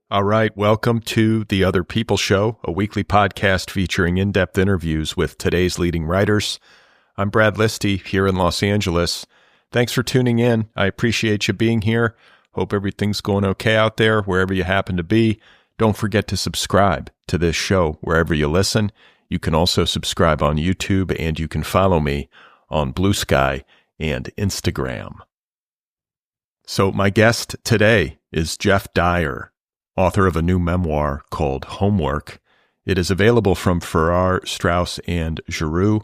All right, welcome to the Otherppl Show, a weekly podcast featuring in-depth interviews with today's leading writers. I'm Brad Listi here in Los Angeles. Thanks for tuning in. I appreciate you being here. Hope everything's going okay out there, wherever you happen to be. Don't forget to subscribe to this show wherever you listen. You can also subscribe on YouTube, and you can follow me on Blue Sky and Instagram. So my guest today is Geoff Dyer, author of a new memoir called Homework. It is available from Farrar, Straus, and Giroux,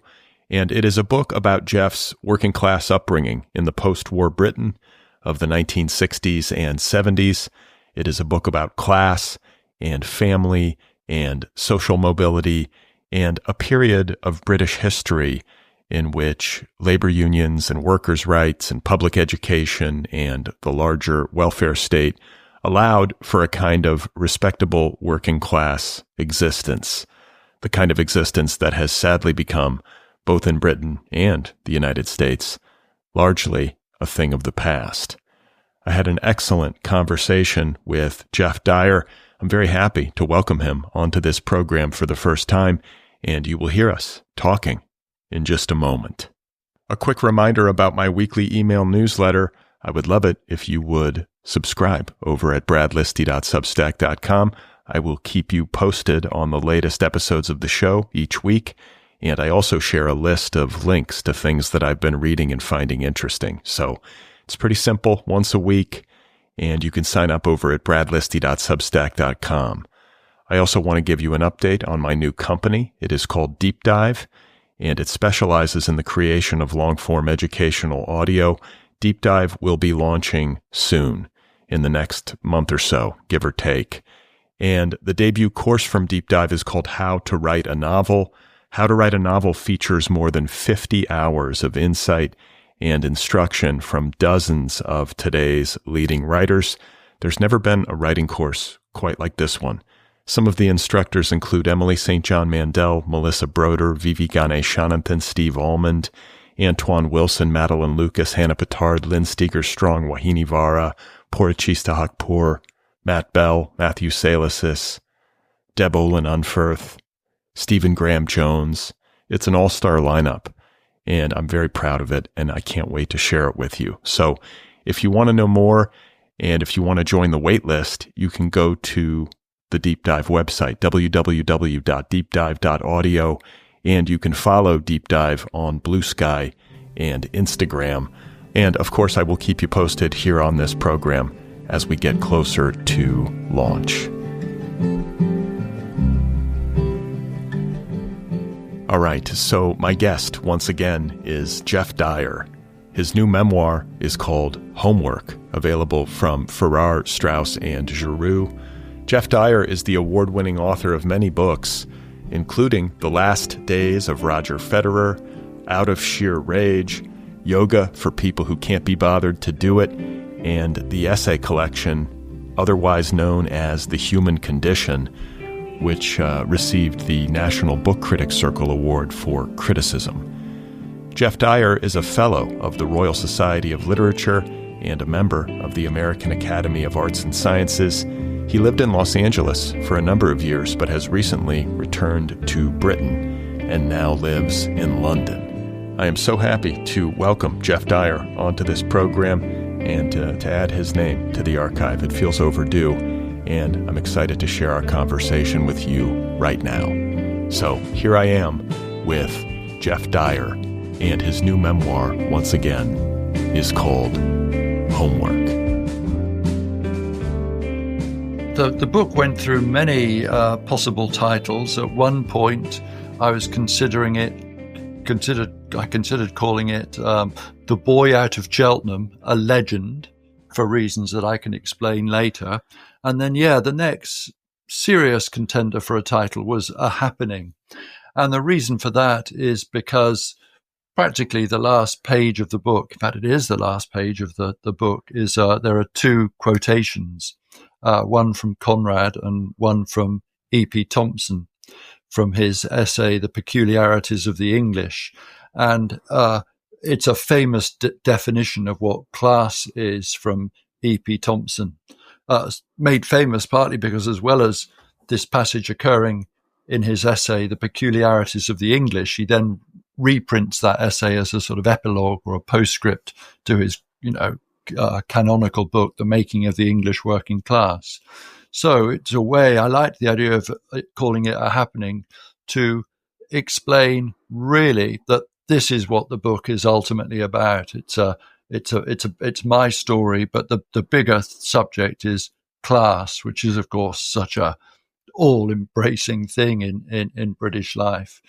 and it is a book about Geoff's working-class upbringing in the post-war Britain of the 1960s and 70s. It is a book about class and family and social mobility and a period of British history in which labor unions and workers' rights and public education and the larger welfare state allowed for a kind of respectable working class existence, the kind of existence that has sadly become, both in Britain and the United States, largely a thing of the past. I had an excellent conversation with Geoff Dyer. I'm very happy to welcome him onto this program for the first time, and you will hear us talking in just a moment. A quick reminder about my weekly email newsletter. I would love it if you would subscribe over at bradlisti.substack.com. I will keep you posted on the latest episodes of the show each week, and I also share a list of links to things that I've been reading and finding interesting. So it's pretty simple, once a week, and you can sign up over at bradlisti.substack.com. I also want to give you an update on my new company. It is called Deep Dive, and it specializes in the creation of long-form educational audio. Deep Dive will be launching soon, in the next month or so, give or take. And the debut course from Deep Dive is called How to Write a Novel. How to Write a Novel features more than 50 hours of insight and instruction from dozens of today's leading writers. There's never been a writing course quite like this one. Some of the instructors include Emily St. John Mandel, Melissa Broder, Vivi Ganeshananthan, Steve Almond, Antoine Wilson, Madeline Lucas, Hannah Pittard, Lynn Steger-Strong, Wahini Vara, Purachista Hakpour, Matt Bell, Matthew Salasis, Deb Olin Unferth, Stephen Graham Jones. It's an all-star lineup, and I'm very proud of it, and I can't wait to share it with you. So if you want to know more, and if you want to join the wait list, you can go to the Deep Dive website, www.deepdive.audio, and you can follow Deep Dive on Blue Sky and Instagram. And of course, I will keep you posted here on this program as we get closer to launch. All right, so my guest, once again, is Geoff Dyer. His new memoir is called Homework, available from Farrar, Straus, and Giroux. Geoff Dyer is the award-winning author of many books, including The Last Days of Roger Federer, Out of Sheer Rage, Yoga for People Who Can't Be Bothered to Do It, and the essay collection, otherwise known as The Human Condition, which received the National Book Critics Circle Award for Criticism. Geoff Dyer is a fellow of the Royal Society of Literature and a member of the American Academy of Arts and Sciences. He lived in Los Angeles for a number of years, but has recently returned to Britain and now lives in London. I am so happy to welcome Geoff Dyer onto this program and to add his name to the archive. It feels overdue, and I'm excited to share our conversation with you right now. So here I am with Geoff Dyer, and his new memoir, once again, is called Homework. The book went through many possible titles. At one point, I was considered calling it The Boy Out of Cheltenham, a Legend, for reasons that I can explain later. And then, the next serious contender for a title was A Happening. And the reason for that is because practically the last page of the book, in fact, it is the last page of the book, is there are two quotations. One from Conrad and one from E.P. Thompson, from his essay, The Peculiarities of the English. And it's a famous definition of what class is from E.P. Thompson, made famous partly because, as well as this passage occurring in his essay, The Peculiarities of the English, he then reprints that essay as a sort of epilogue or a postscript to his, canonical book, The Making of the English Working Class. So it's a way, I like the idea of calling it a happening, to explain really that this is what the book is ultimately about. It's my story, but the bigger subject is class, which is of course such a all-embracing thing in British life.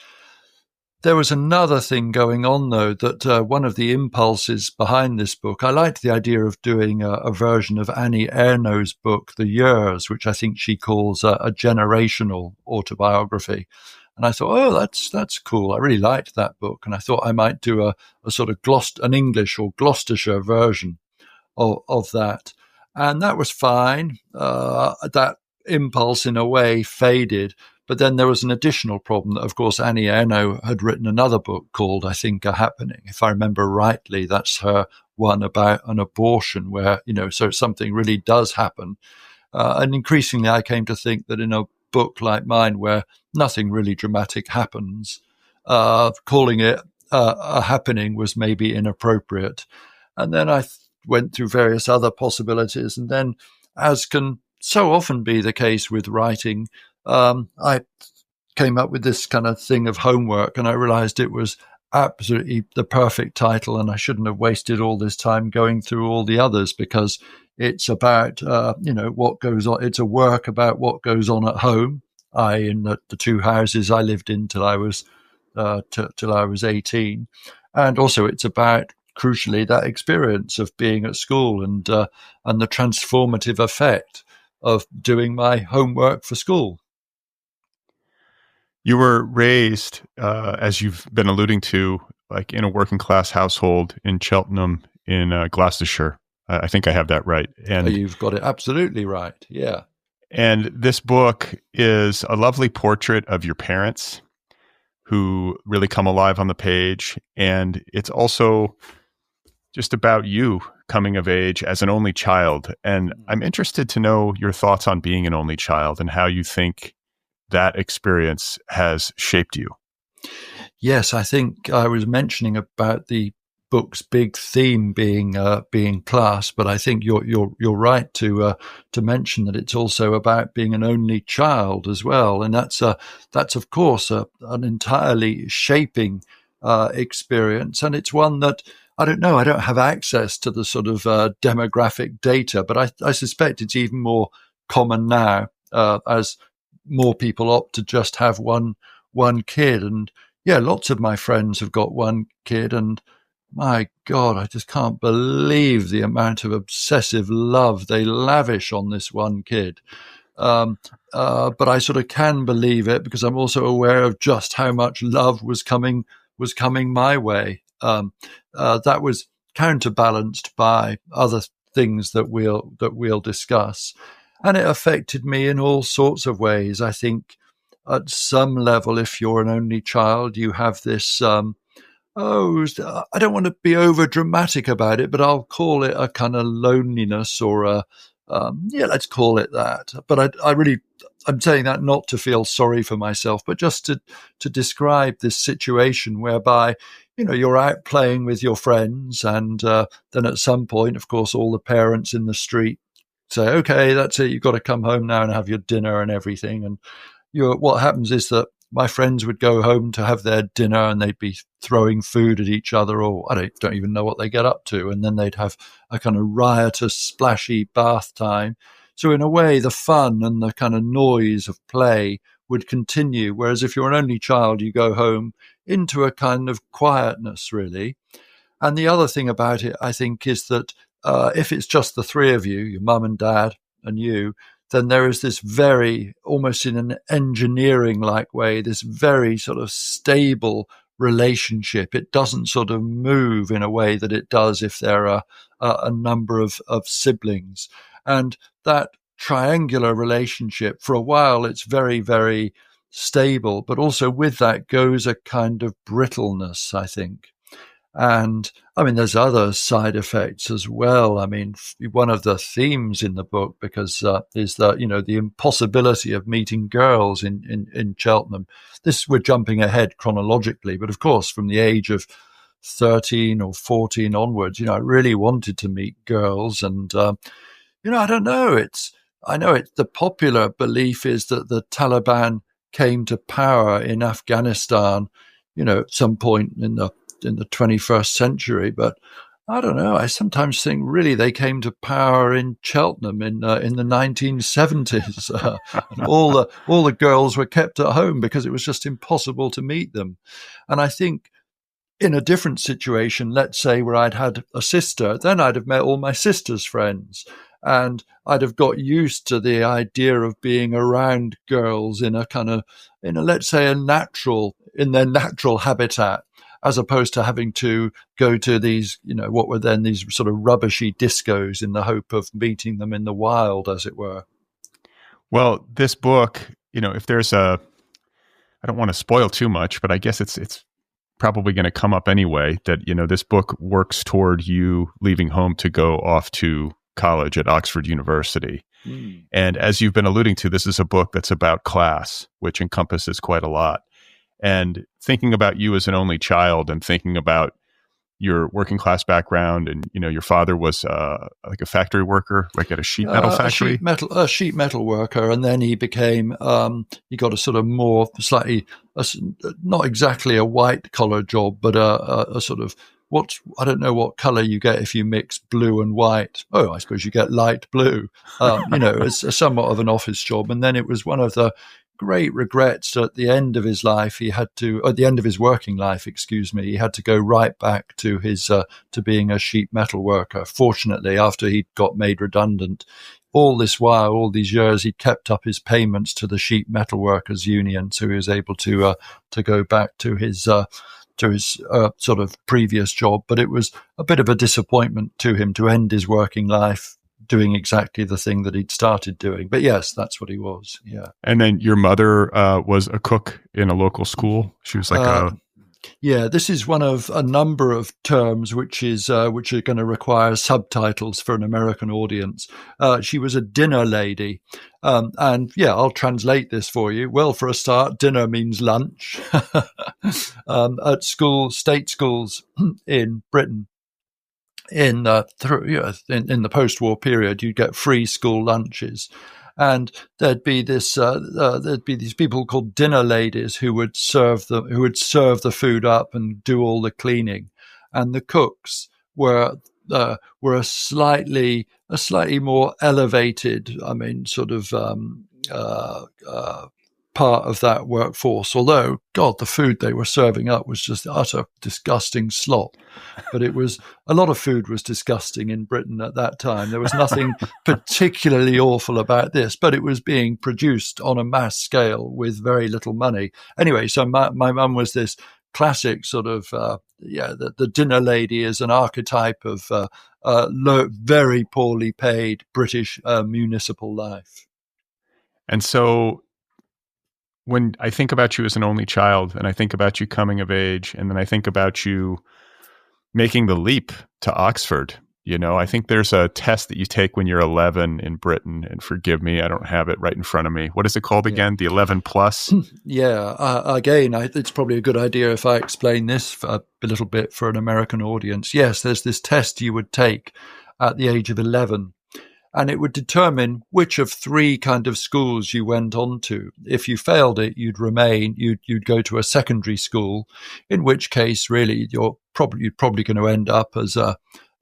There was another thing going on, though, that one of the impulses behind this book, I liked the idea of doing a version of Annie Ernaux's book, The Years, which I think she calls a generational autobiography. And I thought, oh, that's cool. I really liked that book. And I thought I might do a sort of an English or Gloucestershire version of that. And that was fine. That impulse, in a way, faded. But then there was an additional problem that, of course, Annie Ernaux had written another book called, I think, A Happening. If I remember rightly, that's her one about an abortion where, so something really does happen. And increasingly, I came to think that in a book like mine, where nothing really dramatic happens, calling it a happening was maybe inappropriate. And then I went through various other possibilities. And then, as can so often be the case with writing, I came up with this kind of thing of homework, and I realized it was absolutely the perfect title, and I shouldn't have wasted all this time going through all the others, because it's about, what goes on. It's a work about what goes on at home. In the two houses I lived in till I was 18. And also it's about, crucially, that experience of being at school and the transformative effect of doing my homework for school. You were raised, as you've been alluding to, like in a working class household in Cheltenham in Gloucestershire. I think I have that right. And you've got it absolutely right. Yeah. And this book is a lovely portrait of your parents, who really come alive on the page. And it's also just about you coming of age as an only child. And I'm interested to know your thoughts on being an only child and how you think that experience has shaped you. Yes, I think I was mentioning about the book's big theme being class, but I think you're right to mention that it's also about being an only child as well, and that's of course an entirely shaping experience, and it's one that I don't know. I don't have access to the sort of demographic data, but I suspect it's even more common now as more people opt to just have one kid. And yeah, lots of my friends have got one kid, and my God, I just can't believe the amount of obsessive love they lavish on this one kid. But I sort of can believe it because I'm also aware of just how much love was coming my way. That was counterbalanced by other things that we'll discuss. And it affected me in all sorts of ways. I think at some level, if you're an only child, you have this, I don't want to be over dramatic about it, but I'll call it a kind of loneliness or let's call it that. But I'm saying that not to feel sorry for myself, but just to describe this situation whereby, you're out playing with your friends, and then at some point, of course, all the parents in the street say, okay, that's it, you've got to come home now and have your dinner and everything. And what happens is that my friends would go home to have their dinner, and they'd be throwing food at each other, or I don't even know what they get up to. And then they'd have a kind of riotous, splashy bath time. So in a way, the fun and the kind of noise of play would continue. Whereas if you're an only child, you go home into a kind of quietness, really. And the other thing about it, I think, is that if it's just the three of you, your mum and dad and you, then there is this very, almost in an engineering-like way, this very sort of stable relationship. It doesn't sort of move in a way that it does if there are a number of siblings. And that triangular relationship, for a while, it's very, very stable, but also with that goes a kind of brittleness, I think. And I mean, there's other side effects as well. I mean, one of the themes in the book is that, the impossibility of meeting girls in Cheltenham. We're jumping ahead chronologically, but of course, from the age of 13 or 14 onwards, I really wanted to meet girls. And, I don't know. The popular belief is that the Taliban came to power in Afghanistan, at some point in the 21st century. But I don't know. I sometimes think really they came to power in Cheltenham in the 1970s. And all the girls were kept at home because it was just impossible to meet them. And I think in a different situation, let's say where I'd had a sister, then I'd have met all my sister's friends. And I'd have got used to the idea of being around girls in let's say in their natural habitat, as opposed to having to go to these, what were then these sort of rubbishy discos in the hope of meeting them in the wild, as it were. Well, this book, if there's I don't want to spoil too much, but I guess it's probably going to come up anyway, that, this book works toward you leaving home to go off to college at Oxford University. And as you've been alluding to, this is a book that's about class, which encompasses quite a lot. And thinking about you as an only child and thinking about your working class background, and your father was like a factory worker, like at a sheet metal factory, a sheet metal worker, and then he became he got a sort of more slightly not exactly a white collar job, but a sort of I don't know what color you get if you mix blue and white. Oh, I suppose you get light blue. It's somewhat of an office job, and then it was one of the great regrets at the end of his life. At the end of his working life, he had to go right back to his to being a sheet metal worker. Fortunately, after he got made redundant, all this while, all these years, he kept up his payments to the Sheet Metal Workers Union, so he was able to go back to his sort of previous job. But it was a bit of a disappointment to him to end his working life doing exactly the thing that he'd started doing. But yes, that's what he was. Yeah. And then your mother was a cook in a local school. She was like yeah, this is one of a number of terms which are going to require subtitles for an American audience. She was a dinner lady. And yeah, I'll translate this for you. Well, for a start, dinner means lunch. At state schools in Britain, in the post-war period, you'd get free school lunches. And there'd be these people called dinner ladies who would serve the food up and do all the cleaning, and the cooks were a slightly more elevated, part of that workforce. Although, God, the food they were serving up was just utter disgusting slop. But a lot of food was disgusting in Britain at that time. There was nothing particularly awful about this, but it was being produced on a mass scale with very little money. Anyway, so my mum was this classic sort of, the dinner lady is an archetype of very poorly paid British municipal life. And so when I think about you as an only child, and I think about you coming of age, and then I think about you making the leap to Oxford, I think there's a test that you take when you're 11 in Britain, and forgive me, I don't have it right in front of me. What is it called again? The 11 plus? Yeah. Again, it's probably a good idea if I explain this a little bit for an American audience. Yes, there's this test you would take at the age of 11. And it would determine which of three kind of schools you went on to. If you failed it, you'd go to a secondary school, in which case, really, you're probably going to end up as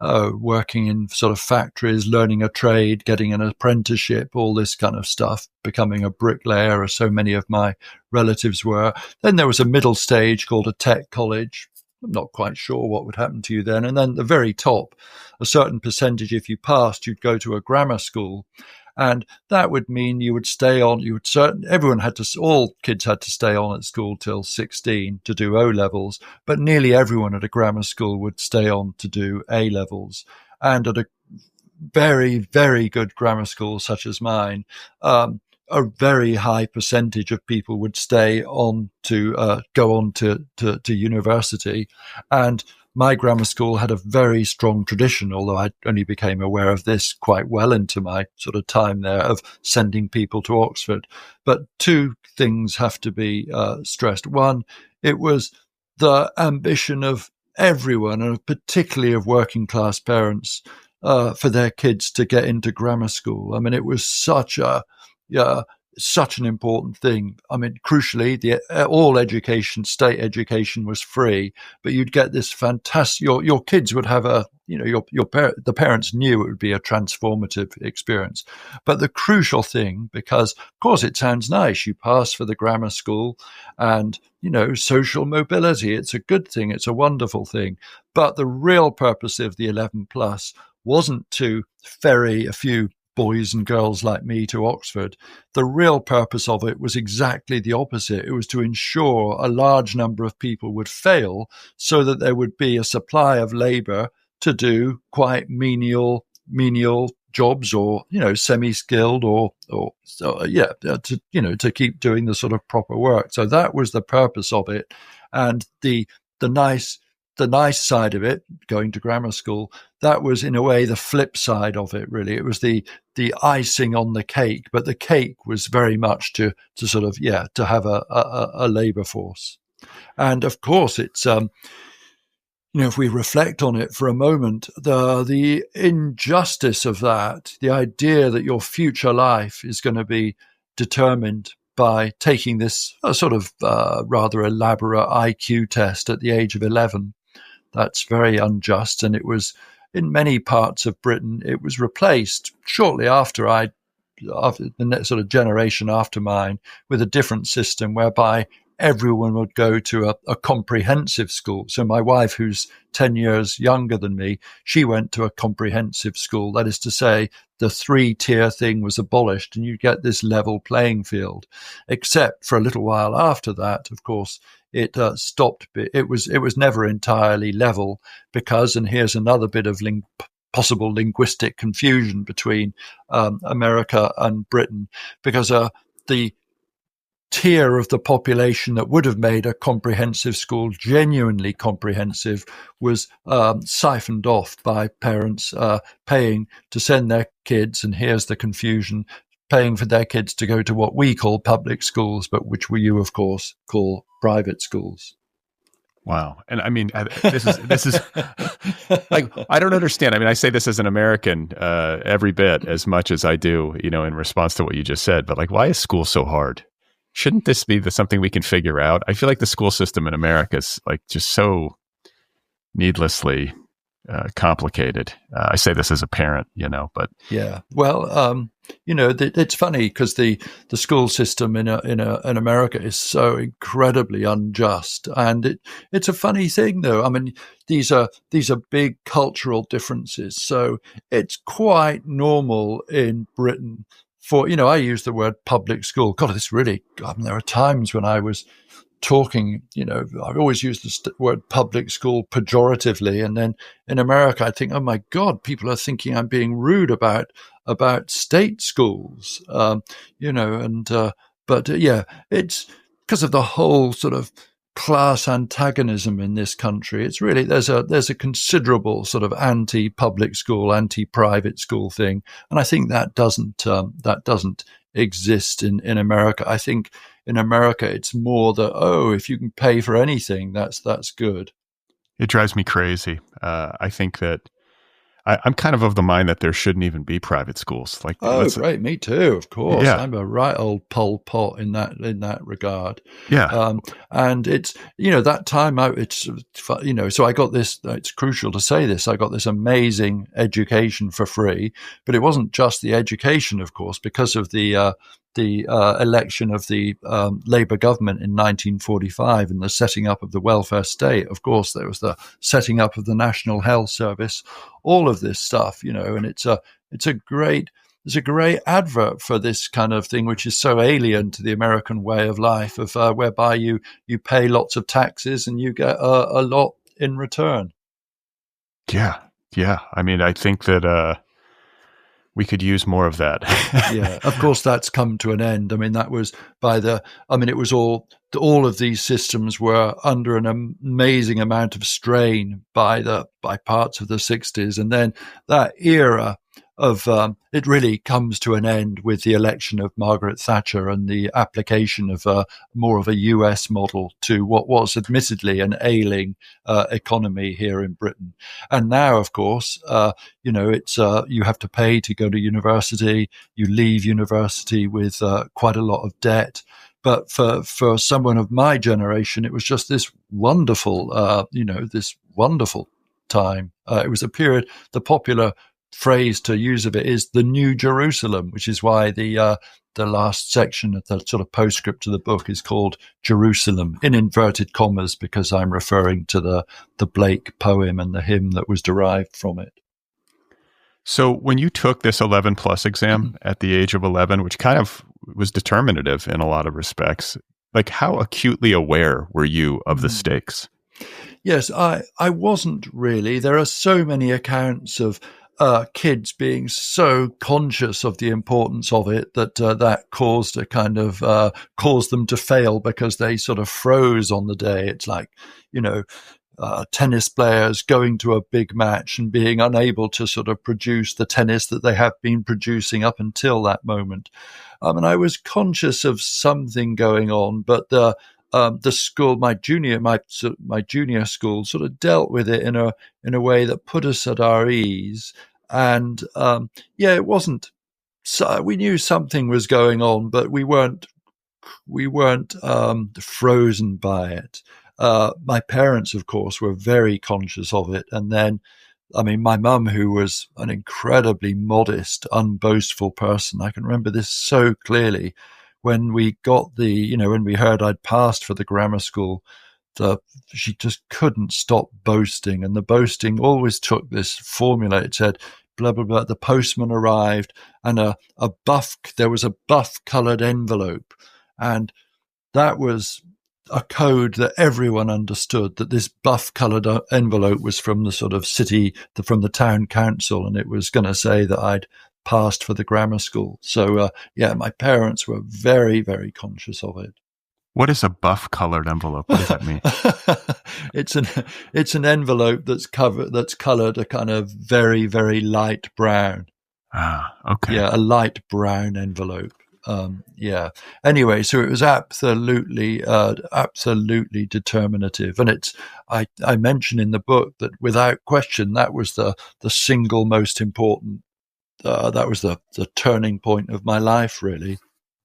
working in sort of factories, learning a trade, getting an apprenticeship, all this kind of stuff, becoming a bricklayer, as so many of my relatives were. Then there was a middle stage called a tech college. I'm not quite sure what would happen to you then. And then at the very top, a certain percentage, if you passed, you'd go to a grammar school. And that would mean you would stay on, all kids had to stay on at school till 16 to do O-levels, but nearly everyone at a grammar school would stay on to do A-levels. And at a very, very good grammar school such as mine, a very high percentage of people would stay on to go on to university. And my grammar school had a very strong tradition, although I only became aware of this quite well into my sort of time there, of sending people to Oxford. But two things have to be stressed. One, it was the ambition of everyone, and particularly of working class parents, for their kids to get into grammar school. I mean, it was such an important thing. I mean, crucially, all education, state education, was free, but you'd get this fantastic. Your kids would have the parents knew it would be a transformative experience. But the crucial thing, because of course it sounds nice, you pass for the grammar school, and social mobility. It's a good thing. It's a wonderful thing. But the real purpose of the 11 plus wasn't to ferry a few boys and girls like me to Oxford. The real purpose of it was exactly the opposite. It was to ensure a large number of people would fail so that there would be a supply of labour to do quite menial jobs, or semi-skilled, to keep doing the sort of proper work. So that was the purpose of it. And the nice side of it, going to grammar school, that was in a way the flip side of it, really. It was the icing on the cake, but the cake was very much to have a labour force. And of course, it's if we reflect on it for a moment, the injustice of that, the idea that your future life is going to be determined by taking this rather elaborate IQ test at the age of 11. That's very unjust. And it was, in many parts of Britain, it was replaced shortly after the next sort of generation after mine, with a different system whereby everyone would go to a comprehensive school. So my wife, who's 10 years younger than me, she went to a comprehensive school. That is to say, the 3-tier thing was abolished, and you get this level playing field. Except for a little while after that, of course, it stopped. It was never entirely level, because, and here's another bit of possible linguistic confusion between America and Britain, because the tier of the population that would have made a comprehensive school genuinely comprehensive was siphoned off by parents paying to send their kids, and here's the confusion, paying for their kids to go to what we call public schools, but which you, of course, call private schools. Wow. And I mean, this is like, I don't understand. I mean, I say this as an American every bit as much as I do, in response to what you just said, but like, why is school so hard? Shouldn't this be something we can figure out? I feel like the school system in America is like just so needlessly complicated. I say this as a parent, but yeah. Well, it's funny because the school system in America is so incredibly unjust, and it's a funny thing though. I mean, these are big cultural differences, so it's quite normal in Britain. I use the word public school. God, there are times when I was talking, I've always used the word public school pejoratively. And then in America, I think, oh my God, people are thinking I'm being rude about state schools, but it's because of the whole sort of class antagonism in this country. It's really, there's a considerable sort of anti-public school, anti-private school thing. And I think that doesn't exist in America. I think in America, it's more that, if you can pay for anything, that's good. It drives me crazy. I think that I'm kind of the mind that there shouldn't even be private schools. Like, right, me too. Of course, yeah. I'm a right old Pol Pot in that regard. Yeah, and it's that time out. It's so I got this. It's crucial to say this. I got this amazing education for free, but it wasn't just the education, of course, because of the election of the Labour government in 1945 and the setting up of the welfare state. Of course, there was the setting up of the National Health Service, all of this stuff, and it's a great advert for this kind of thing, which is so alien to the American way of life, of whereby you pay lots of taxes and you get a lot in return. Yeah. I mean, I think that We could use more of that. Yeah, of course, that's come to an end. I mean, that was it was all of these systems were under an amazing amount of strain by parts of the 60s. And then that era of it really comes to an end with the election of Margaret Thatcher and the application of more of a US model to what was admittedly an ailing economy here in Britain. And now, of course, it's you have to pay to go to university. You leave university with quite a lot of debt. But for someone of my generation, it was just this wonderful, this wonderful time. It was a period. The popular phrase to use of it is the New Jerusalem, which is why the last section of the sort of postscript to the book is called Jerusalem in inverted commas, because I'm referring to the Blake poem and the hymn that was derived from it. So when you took this 11 plus exam at the age of 11, which kind of was determinative in a lot of respects, like how acutely aware were you of the stakes? Yes, I wasn't really. There are so many accounts of kids being so conscious of the importance of it that that caused a kind of caused them to fail because they sort of froze on the day. It's like, tennis players going to a big match and being unable to sort of produce the tennis that they have been producing up until that moment. And I was conscious of something going on, but the school, my junior school, sort of dealt with it in a way that put us at our ease. And it wasn't. So we knew something was going on, but we weren't frozen by it. My parents, of course, were very conscious of it. And then, my mum, who was an incredibly modest, unboastful person, I can remember this so clearly. When we got when we heard I'd passed for the grammar school, she just couldn't stop boasting. And the boasting always took this formula. It said, blah, blah, blah, the postman arrived and there was a buff-coloured envelope. And that was a code that everyone understood, that this buff-coloured envelope was from the sort of from the town council, and it was going to say that I'd passed for the grammar school. So, my parents were very, very conscious of it. What is a buff-colored envelope? What does that mean? It's an envelope that's colored a kind of very, very light brown. Ah, okay. Yeah, a light brown envelope. Anyway, so it was absolutely determinative. And I mention in the book that without question, that was the single most important, that was the turning point of my life, really.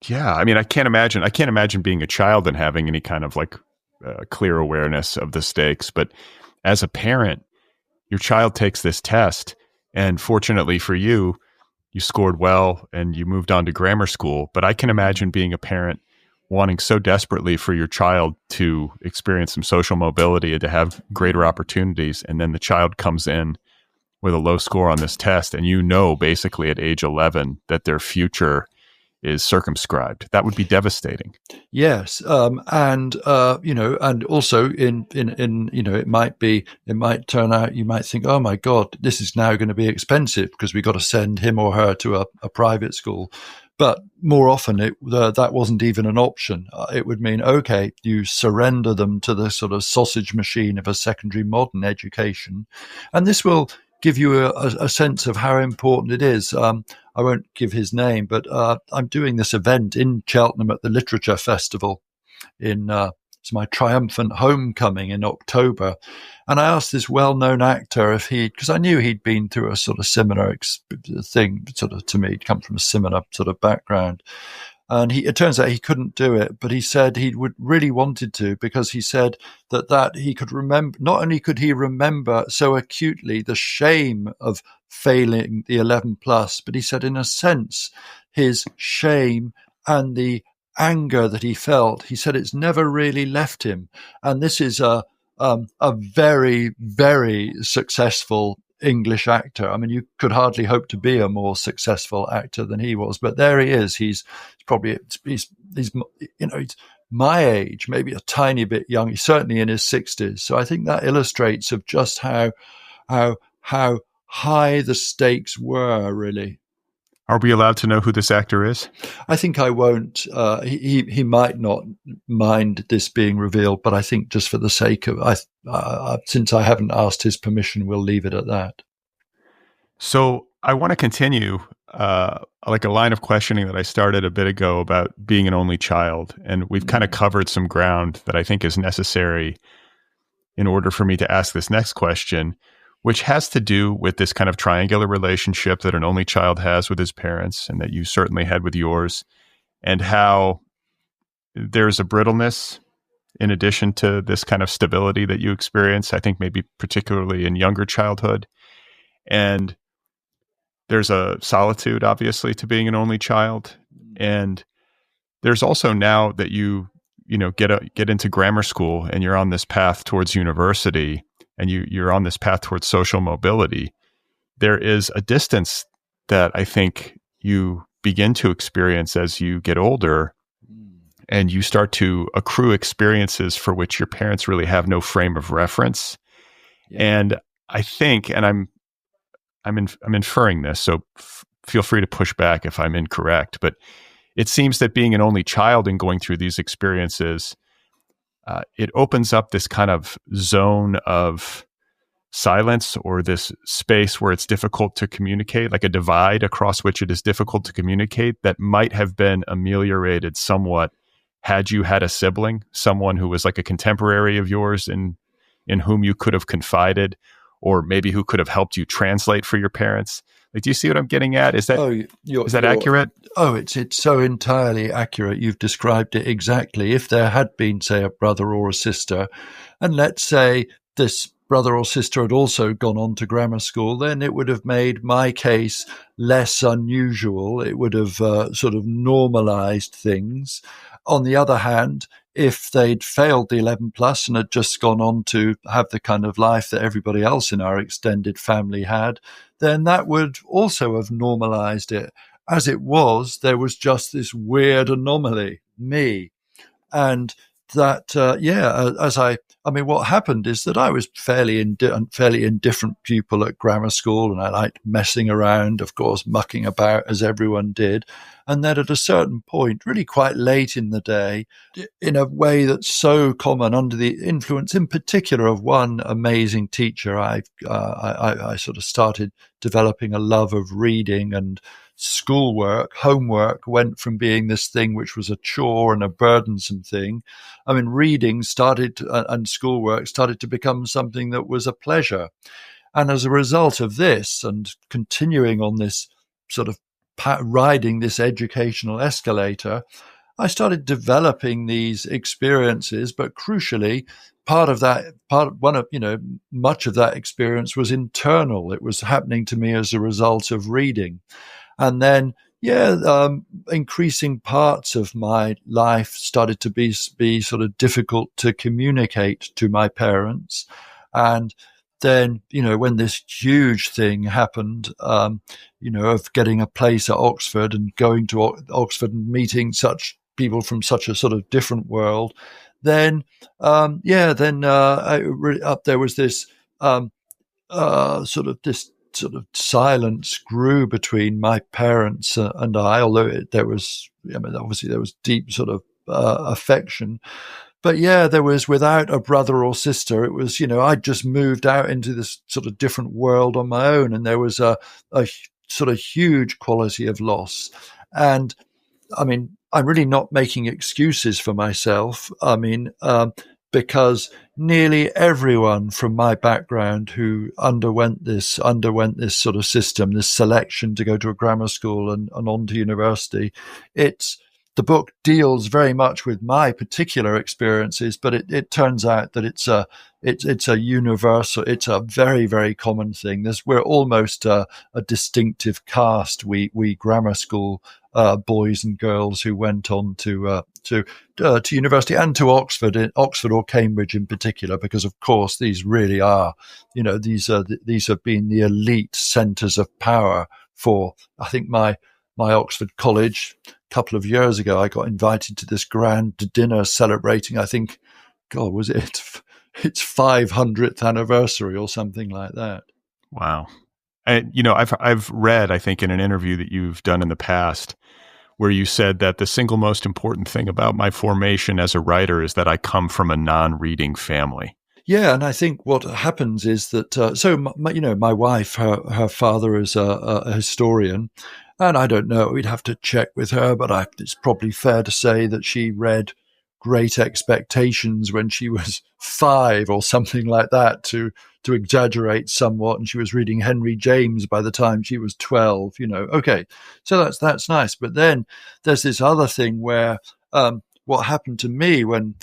Yeah. I can't imagine being a child and having any kind of clear awareness of the stakes. But as a parent, your child takes this test, and fortunately for you, you scored well and you moved on to grammar school. But I can imagine being a parent wanting so desperately for your child to experience some social mobility and to have greater opportunities. And then the child comes in with a low score on this test, and basically at age 11 that their future is circumscribed. That would be devastating. Yes, and also it might turn out, you might think, oh my God, this is now going to be expensive because we got to send him or her to a private school. But more often, that wasn't even an option. It would mean, okay, you surrender them to the sort of sausage machine of a secondary modern education, and this will give you a sense of how important it is. I won't give his name, but I'm doing this event in Cheltenham at the Literature Festival. It's my triumphant homecoming in October. And I asked this well-known actor because I knew he'd been through a sort of similar thing, sort of to me, he'd come from a similar sort of background. And it turns out he couldn't do it, but he said he would really wanted to, because he said that he could remember, not only could he remember so acutely the shame of failing the 11 plus, but he said in a sense, his shame and the anger that he felt, he said it's never really left him. And this is a very, very successful English actor. You could hardly hope to be a more successful actor than he was, but there he is. He's my age, maybe a tiny bit young. He's certainly in his 60s. So I think that illustrates of just how high the stakes were, really. Are we allowed to know who this actor is? I think I won't. He might not mind this being revealed, but I think just for the sake of, since I haven't asked his permission, we'll leave it at that. So I want to continue like a line of questioning that I started a bit ago about being an only child. And we've kind of covered some ground that I think is necessary in order for me to ask this next question, which has to do with this kind of triangular relationship that an only child has with his parents and that you certainly had with yours, and how there's a brittleness in addition to this kind of stability that you experience, I think maybe particularly in younger childhood. And there's a solitude, obviously, to being an only child. And there's also, now that you get into grammar school and you're on this path towards university and you're on this path towards social mobility, there is a distance that I think you begin to experience as you get older, and you start to accrue experiences for which your parents really have no frame of reference. Yeah. And I think, and I'm inferring this, so feel free to push back if I'm incorrect, but it seems that being an only child and going through these experiences, it opens up this kind of zone of silence, or this space where it's difficult to communicate, like a divide across which it is difficult to communicate, that might have been ameliorated somewhat had you had a sibling, someone who was like a contemporary of yours in whom you could have confided, or maybe who could have helped you translate for your parents. Like, do you see what I'm getting at? Is that accurate? Oh, it's so entirely accurate. You've described it exactly. If there had been, say, a brother or a sister, and let's say this brother or sister had also gone on to grammar school, then it would have made my case less unusual. It would have sort of normalized things. On the other hand, if they'd failed the 11 plus and had just gone on to have the kind of life that everybody else in our extended family had, then that would also have normalized it. As it was, there was just this weird anomaly, me. And that, what happened is that I was fairly indifferent pupil at grammar school, and I liked messing around, of course, mucking about as everyone did. And then at a certain point, really quite late in the day, in a way that's so common, under the influence in particular of one amazing teacher, I sort of started developing a love of reading, and schoolwork, homework went from being this thing which was a chore and a burdensome thing. I mean, reading started and schoolwork started to become something that was a pleasure. And as a result of this, and continuing on this sort of riding this educational escalator, I started developing these experiences, but crucially, much of that experience was internal. It was happening to me as a result of reading. And then, increasing parts of my life started to be sort of difficult to communicate to my parents. And then, when this huge thing happened, of getting a place at Oxford and going to Oxford and meeting such people from such a sort of different world, then, there was this sort of silence grew between my parents and I, although obviously there was deep sort of affection. But there was, without a brother or sister, it was, I'd just moved out into this sort of different world on my own, and there was a sort of huge quality of loss. And I mean, I'm really not making excuses for myself. I mean, because nearly everyone from my background who underwent this sort of system, this selection to go to a grammar school and on to university, the book deals very much with my particular experiences, but it turns out that it's a universal, it's a very, very common thing. We're almost a distinctive caste, we grammar school boys and girls who went on to university and to Oxford or Cambridge in particular, because of course these really are, these have been the elite centres of power for, I think, my Oxford college. A couple of years ago, I got invited to this grand dinner celebrating, I think, God, was it its 500th anniversary or something like that. Wow. And, I've read, I think, in an interview that you've done in the past, where you said that the single most important thing about my formation as a writer is that I come from a non-reading family. Yeah, and I think what happens is that my wife, her father is a historian, and I don't know, we'd have to check with her, but it's probably fair to say that she read Great Expectations when she was 5 or something like that, to exaggerate somewhat, and she was reading Henry James by the time she was 12. Okay, so that's nice. But then there's this other thing where what happened to me when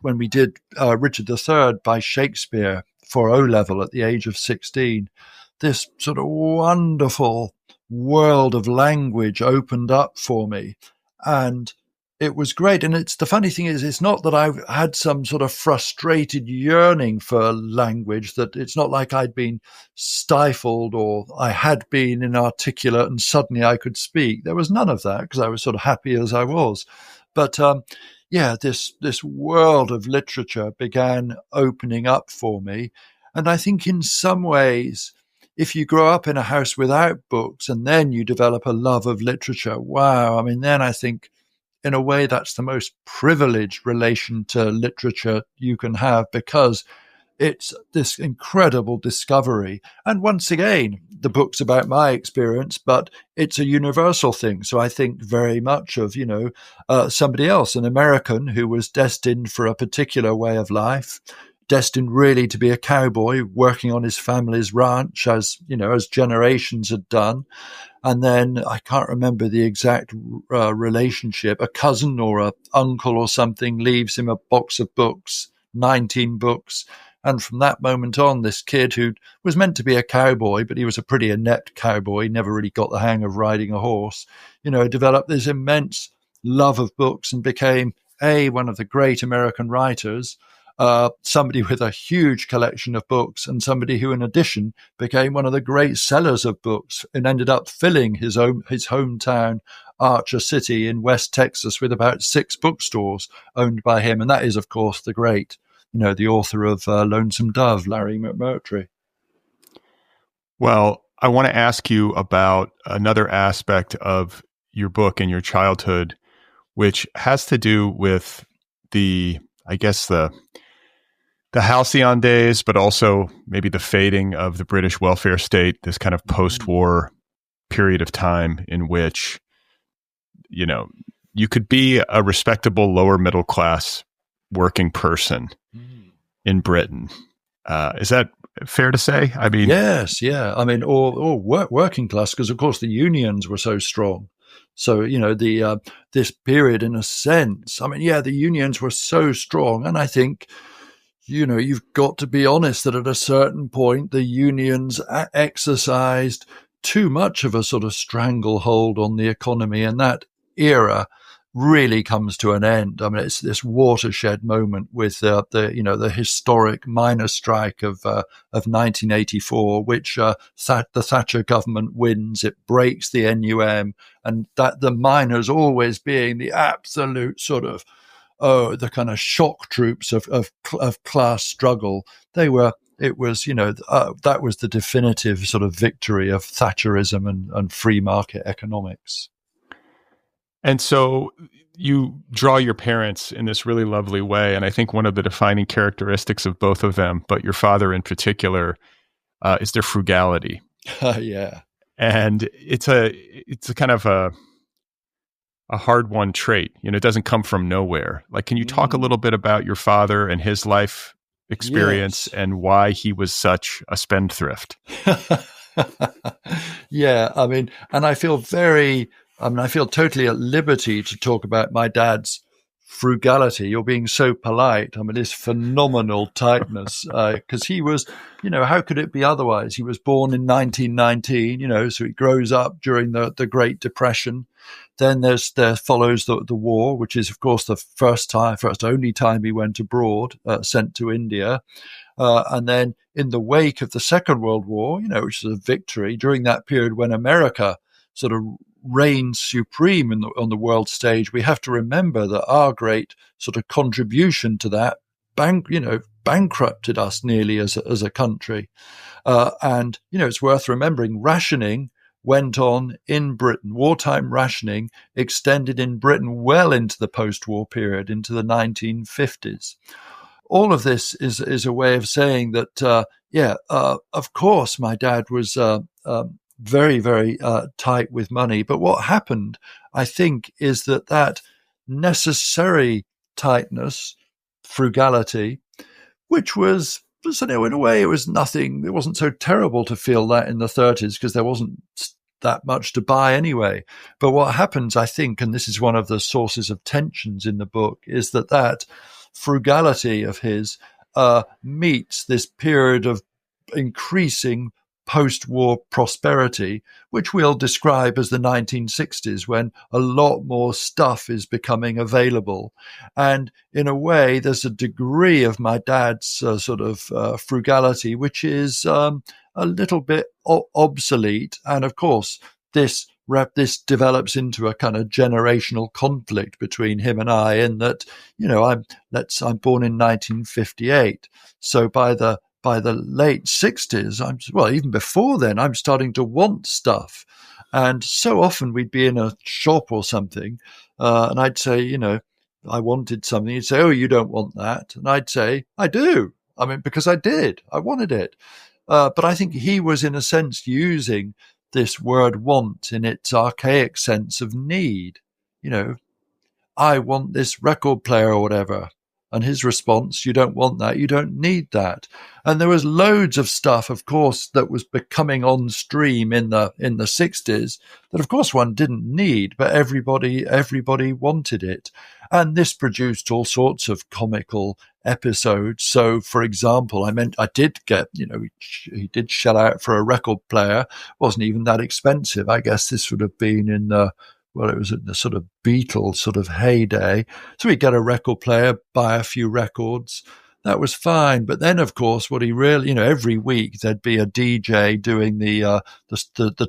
we did Richard III by Shakespeare for O-level at the age of 16, this sort of wonderful world of language opened up for me, and it was great. And the funny thing is, it's not that I've had some sort of frustrated yearning for language, that it's not like I'd been stifled or I had been inarticulate and suddenly I could speak. There was none of that, because I was sort of happy as I was. But this world of literature began opening up for me. And I think in some ways, if you grow up in a house without books and then you develop a love of literature, wow, I mean, then I think in a way that's the most privileged relation to literature you can have, because it's this incredible discovery. And once again, the book's about my experience, but it's a universal thing. So I think very much of, somebody else, an American who was destined for a particular way of life, destined really to be a cowboy working on his family's ranch, as generations had done. And then I can't remember the exact relationship. A cousin or an uncle or something leaves him a box of books, 19 books. And from that moment on, this kid who was meant to be a cowboy, but he was a pretty inept cowboy, never really got the hang of riding a horse, developed this immense love of books and became one of the great American writers, somebody with a huge collection of books, and somebody who, in addition, became one of the great sellers of books and ended up filling his hometown, Archer City in West Texas, with about 6 bookstores owned by him. And that is, of course, the great, the author of Lonesome Dove, Larry McMurtry. Well, I want to ask you about another aspect of your book and your childhood, which has to do with the halcyon days, but also maybe the fading of the British welfare state, this kind of post-war period of time in which, you could be a respectable lower middle class working person in Britain. Is that fair to say? I mean, yes, yeah. I mean, or working class, because of course the unions were so strong. So, this period, in a sense, I mean, the unions were so strong. And I think, you've got to be honest that at a certain point, the unions exercised too much of a sort of stranglehold on the economy. And that era really comes to an end. I mean, it's this watershed moment with the historic miners' strike of 1984, which the Thatcher government wins. It breaks the NUM, and that the miners always being the absolute sort of the kind of shock troops of class struggle. That was the definitive sort of victory of Thatcherism and free market economics. And so you draw your parents in this really lovely way. And I think one of the defining characteristics of both of them, but your father in particular, is their frugality. Yeah. And it's a kind of a hard-won trait. It doesn't come from nowhere. Like, can you talk a little bit about your father and his life experience and why he was such a spendthrift? Yeah. I mean, and I feel totally at liberty to talk about my dad's frugality. You're being so polite. I mean, his phenomenal tightness, because he was, how could it be otherwise? He was born in 1919, so he grows up during the Great Depression. Then there follows the war, which is, of course, the first only time he went abroad, sent to India. And then in the wake of the Second World War, which is a victory during that period when America sort of reigned supreme on the world stage, we have to remember that our great sort of contribution to that bankrupted us nearly as a country. And, it's worth remembering rationing went on in Britain. Wartime rationing extended in Britain well into the post-war period, into the 1950s. All of this is a way of saying that, of course, my dad was very, very tight with money. But what happened, I think, is that necessary tightness, frugality, which was, in a way, it was nothing. It wasn't so terrible to feel that in the 30s because there wasn't that much to buy anyway. But what happens, I think, and this is one of the sources of tensions in the book, is that frugality of his meets this period of increasing post-war prosperity, which we'll describe as the 1960s, when a lot more stuff is becoming available. And in a way, there's a degree of my dad's frugality, which is a little bit obsolete. And of course, this develops into a kind of generational conflict between him and I, in that, I'm born in 1958. So by the late 60s, even before then, I'm starting to want stuff. And so often we'd be in a shop or something, and I'd say, I wanted something. He'd say, oh, you don't want that. And I'd say, I do. Because I wanted it. But I think he was, in a sense, using this word want in its archaic sense of need. I want this record player or whatever. And his response, you don't want that, you don't need that. And there was loads of stuff, of course, that was becoming on stream in the 60s that, of course, one didn't need, but everybody wanted it. And this produced all sorts of comical episodes. So, for example, I did get, he did shell out for a record player. It wasn't even that expensive. I guess this would have been in it was in the sort of Beatles sort of heyday. So we'd get a record player, buy a few records. That was fine. But then, of course, what he really, every week there'd be a DJ doing the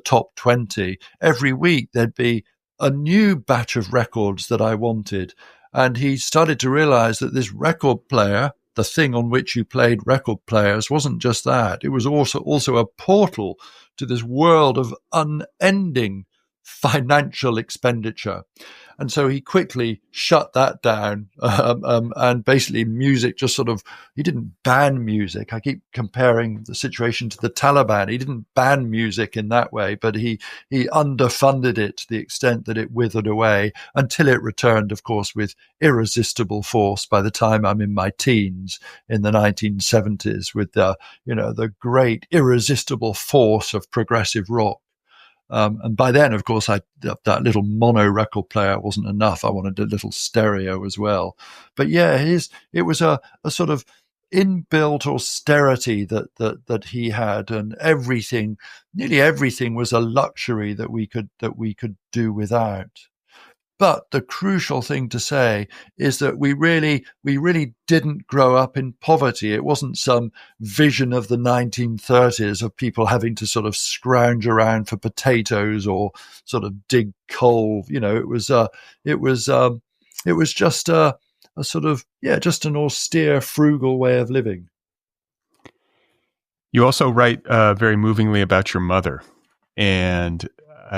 top 20. Every week there'd be a new batch of records that I wanted. And he started to realize that this record player, the thing on which you played record players, wasn't just that. It was also a portal to this world of unending financial expenditure. And so he quickly shut that down. And basically music just he didn't ban music. I keep comparing the situation to the Taliban. He didn't ban music in that way, but he underfunded it to the extent that it withered away until it returned, of course, with irresistible force by the time I'm in my teens in the 1970s, with the great irresistible force of progressive rock. And by then, of course, that little mono record player wasn't enough. I wanted a little stereo as well. But yeah, it was a sort of inbuilt austerity that he had, and nearly everything was a luxury that we could do without. But the crucial thing to say is that we really didn't grow up in poverty. It wasn't some vision of the 1930s of people having to sort of scrounge around for potatoes or sort of dig coal. It was just a sort of, just an austere, frugal way of living. You also write very movingly about your mother, and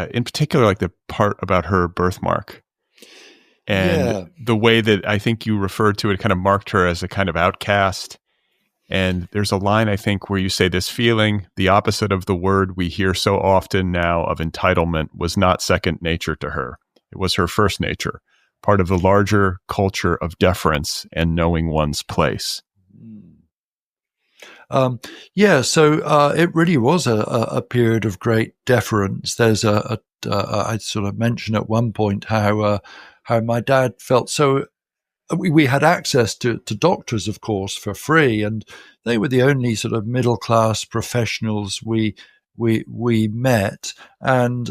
in particular, like the part about her birthmark. And the way that I think you referred to it kind of marked her as a kind of outcast. And there's a line, I think, where you say this feeling, the opposite of the word we hear so often now of entitlement, was not second nature to her. It was her first nature, part of the larger culture of deference and knowing one's place. So it really was a period of great deference. There's I sort of mentioned at one point how my dad felt so. We had access to doctors, of course, for free, and they were the only sort of middle class professionals we met. And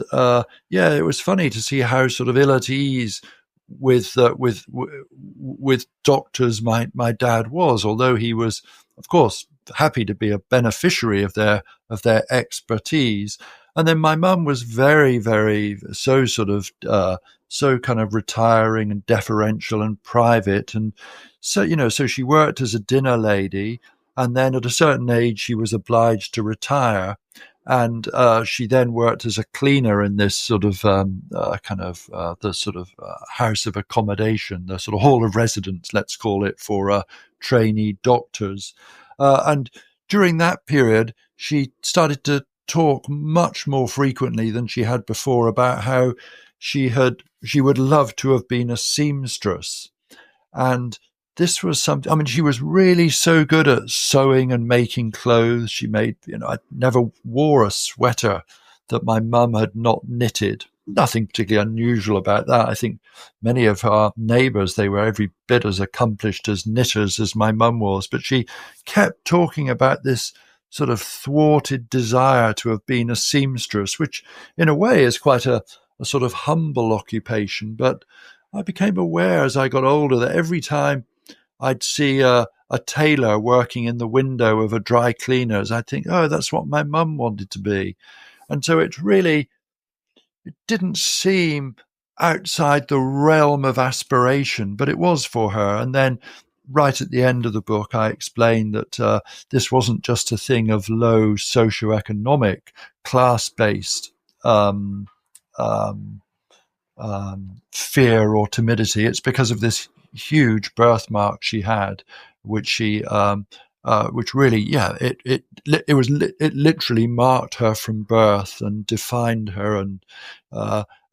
it was funny to see how sort of ill at ease with doctors my dad was, although he was, of course, happy to be a beneficiary of their expertise. And then my mum was very, very so so kind of retiring and deferential and private. And so she worked as a dinner lady. And then at a certain age, she was obliged to retire. And she then worked as a cleaner in this sort of the sort of house of accommodation, the sort of hall of residence, let's call it, for trainee doctors. And during that period, she started to talk much more frequently than she had before about how she would love to have been a seamstress. And this was something, I mean, she was really so good at sewing and making clothes. She made, I never wore a sweater that my mum had not knitted. Nothing particularly unusual about that. I think many of our neighbours, they were every bit as accomplished as knitters as my mum was. But she kept talking about this sort of thwarted desire to have been a seamstress, which in a way is quite a sort of humble occupation. But I became aware as I got older that every time I'd see a tailor working in the window of a dry cleaner's, I'd think, oh, that's what my mum wanted to be. And so it didn't seem outside the realm of aspiration, but it was for her. And then right at the end of the book, I explained that this wasn't just a thing of low socioeconomic, class-based fear or timidity. It's because of this huge birthmark she had, which really, it literally marked her from birth and defined her,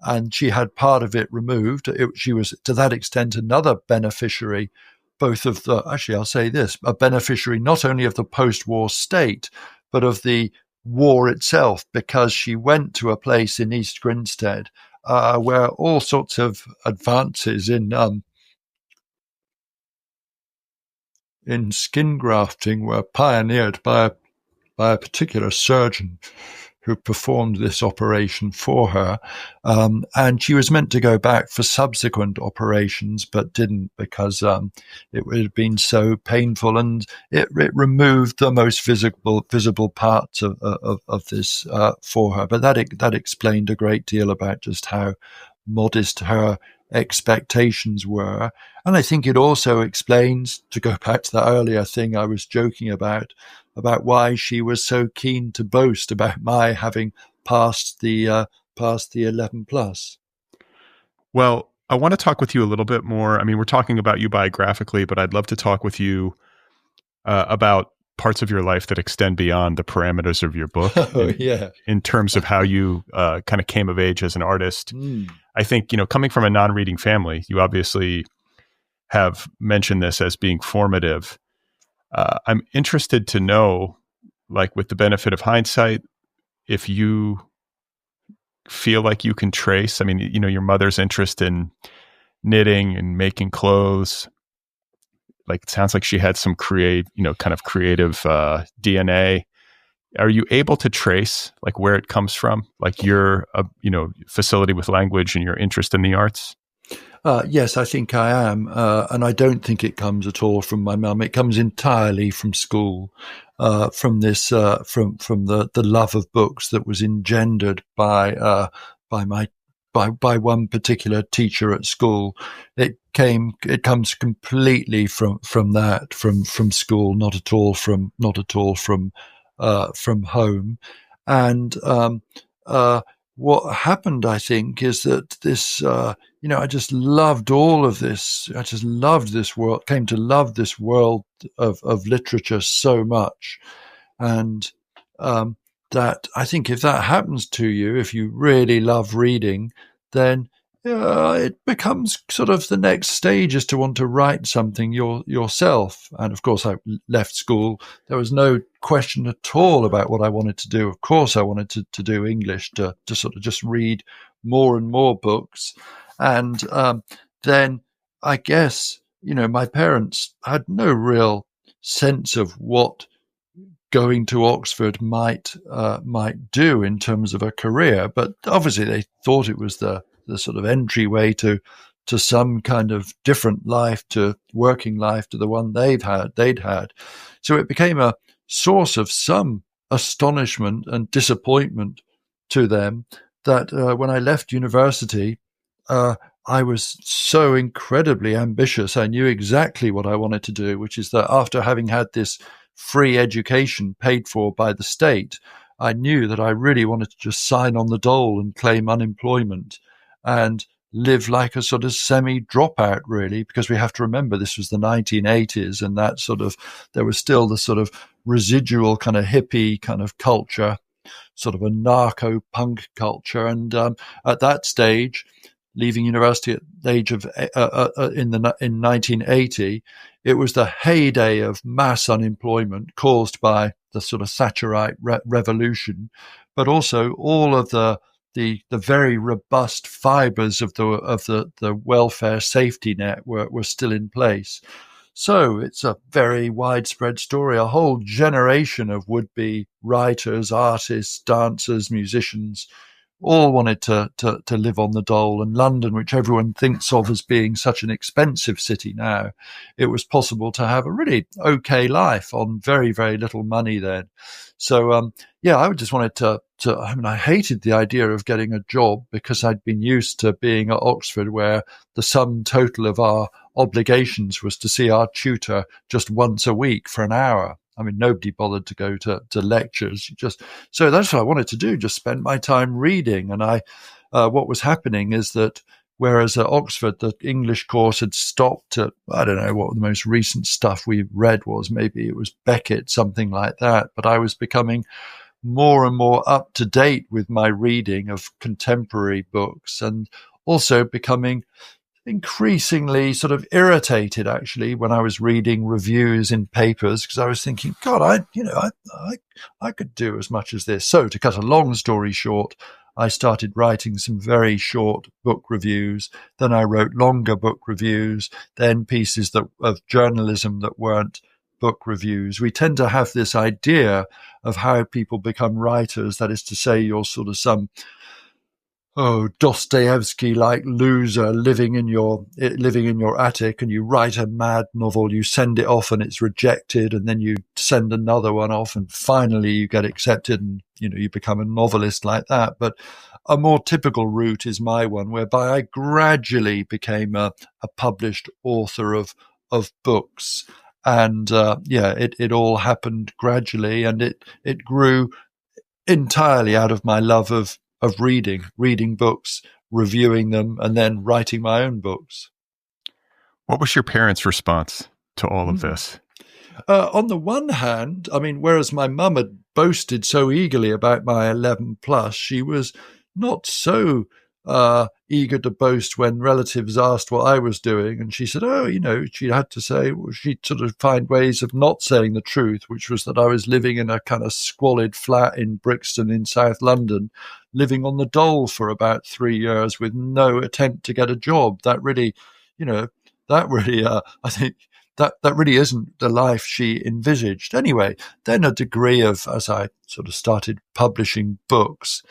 and she had part of it removed. She was to that extent another beneficiary, both of I'll say this, a beneficiary not only of the post-war state, but of the war itself, because she went to a place in East Grinstead where all sorts of advances in skin grafting were pioneered by a particular surgeon who performed this operation for her. And she was meant to go back for subsequent operations, but didn't, because it had been so painful, and it removed the most visible parts of this for her. But that explained a great deal about just how modest her expectations were. And I think it also explains, to go back to the earlier thing I was joking about why she was so keen to boast about my having passed the 11 plus. Well, I want to talk with you a little bit more. I mean, we're talking about you biographically, but I'd love to talk with you about parts of your life that extend beyond the parameters of your book. In terms of how you kind of came of age as an artist. I think, coming from a non-reading family, you obviously have mentioned this as being formative. I'm interested to know, like, with the benefit of hindsight, if you feel like you can trace, I mean, your mother's interest in knitting and making clothes, like, it sounds like she had some creative DNA. Are you able to trace, like, where it comes from, like your, facility with language and your interest in the arts? Yes, I think I am. And I don't think it comes at all from my mum. It comes entirely from school, from the love of books that was engendered by one particular teacher at school. It comes completely from school, not at all from home. And what happened, I think, is that this, I just loved all of this. I just loved this world, came to love this world of literature so much. And that, I think, if that happens to you, if you really love reading, then it becomes sort of the next stage is to want to write something yourself. And of course, I left school. There was no question at all about what I wanted to do. Of course, I wanted to do English, to sort of just read more and more books. And then I guess, my parents had no real sense of what going to Oxford might do in terms of a career. But obviously they thought it was the sort of entryway to some kind of different life, to working life, to the one they'd had. So it became a source of some astonishment and disappointment to them that when I left university, I was so incredibly ambitious. I knew exactly what I wanted to do, which is that after having had this free education paid for by the state, I knew that I really wanted to just sign on the dole and claim unemployment and live like a sort of semi-dropout, really, because we have to remember this was the 1980s, and that sort of, there was still the sort of residual kind of hippie kind of culture, sort of a narco-punk culture. And at that stage, leaving university at the age of in 1980, it was the heyday of mass unemployment caused by the sort of Thatcherite revolution, but also all of the very robust fibers of the welfare safety net were still in place. So it's a very widespread story. A whole generation of would-be writers, artists, dancers, musicians all wanted to live on the dole. And London, which everyone thinks of as being such an expensive city now, it was possible to have a really okay life on very, very little money then. So, I just wanted to, I mean, I hated the idea of getting a job because I'd been used to being at Oxford, where the sum total of our obligations was to see our tutor just once a week for an hour. I mean, nobody bothered to go to lectures. So that's what I wanted to do, just spend my time reading. And what was happening is that whereas at Oxford, the English course had stopped at, I don't know what the most recent stuff we read was, maybe it was Beckett, something like that. But I was becoming more and more up to date with my reading of contemporary books, and also becoming increasingly sort of irritated, actually, when I was reading reviews in papers, because I was thinking, God, I could do as much as this. So to cut a long story short, I started writing some very short book reviews. Then I wrote longer book reviews, then pieces of journalism that weren't book reviews. We tend to have this idea of how people become writers. That is to say, you're sort of some Dostoevsky-like loser living in your attic, and you write a mad novel, you send it off and it's rejected, and then you send another one off and finally you get accepted, and you become a novelist like that. But a more typical route is my one, whereby I gradually became a published author of books. And it all happened gradually, and it grew entirely out of my love of reading books, reviewing them, and then writing my own books. What was your parents' response to all of this? On the one hand, I mean, whereas my mum had boasted so eagerly about my 11 plus, she was not so eager to boast when relatives asked what I was doing. And she said, she had to say, she'd sort of find ways of not saying the truth, which was that I was living in a kind of squalid flat in Brixton in South London, living on the dole for about 3 years with no attempt to get a job. That really, I think that really isn't the life she envisaged. Anyway, then a degree of, as I sort of started publishing books,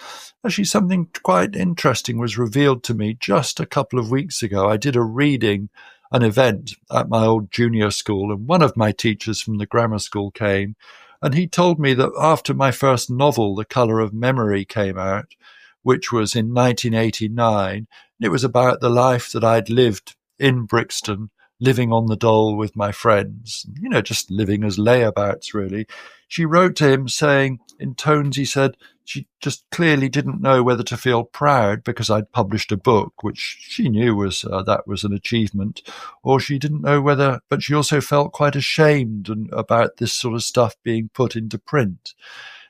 actually something quite interesting was revealed to me just a couple of weeks ago. I did an event at my old junior school, and one of my teachers from the grammar school came, and he told me that after my first novel, The Colour of Memory, came out, which was in 1989, it was about the life that I'd lived in Brixton, living on the dole with my friends, just living as layabouts, really. She wrote to him saying, in tones, he said, she just clearly didn't know whether to feel proud because I'd published a book, which she knew was an achievement, or she didn't know whether, but she also felt quite ashamed about this sort of stuff being put into print.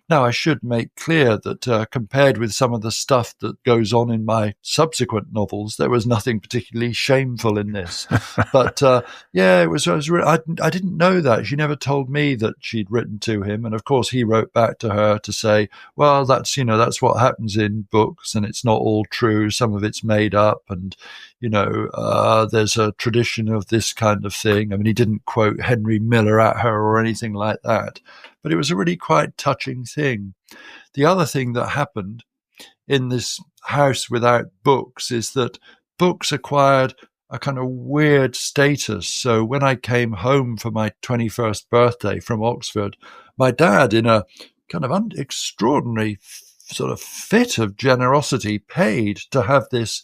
Now, I should make clear that compared with some of the stuff that goes on in my subsequent novels, there was nothing particularly shameful in this. But it was I didn't know that. She never told me that she'd written to him. And of course, he wrote back to her to say, well, that's what happens in books, and it's not all true. Some of it's made up, and there's a tradition of this kind of thing. I mean, he didn't quote Henry Miller at her or anything like that, but it was a really quite touching thing. The other thing that happened in this house without books is that books acquired a kind of weird status. So when I came home for my 21st birthday from Oxford, my dad, in a kind of extraordinary sort of fit of generosity paid to have this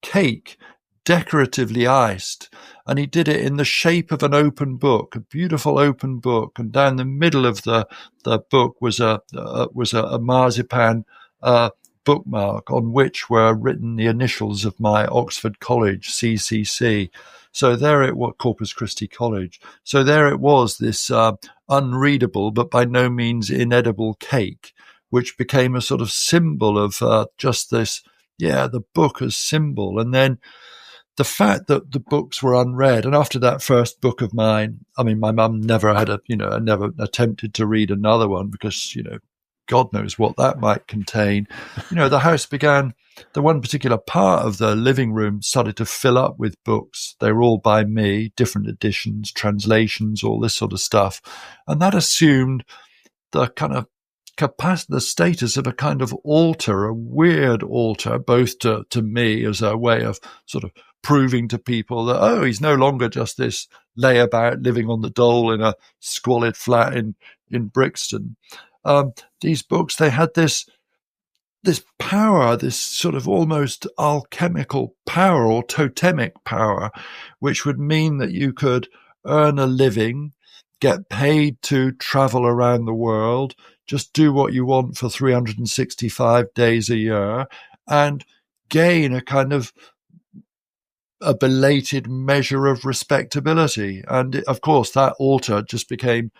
cake decoratively iced. And he did it in the shape of an open book, a beautiful open book. And down the middle of the book was a marzipan bookmark on which were written the initials of my Oxford College, CCC. So there it was, Corpus Christi College. So there it was, this unreadable but by no means inedible cake, which became a sort of symbol of just this, the book as symbol. And then the fact that the books were unread, and after that first book of mine, I mean, my mum never never attempted to read another one because, God knows what that might contain. The house began, the one particular part of the living room started to fill up with books. They were all by me, different editions, translations, all this sort of stuff. And that assumed the kind of the status of a kind of altar, a weird altar, both to me as a way of sort of proving to people that, oh, he's no longer just this layabout living on the dole in a squalid flat in Brixton. These books, they had this power, this sort of almost alchemical power or totemic power, which would mean that you could earn a living, get paid to travel around the world, just do what you want for 365 days a year, and gain a kind of a belated measure of respectability. And of course, that altar just became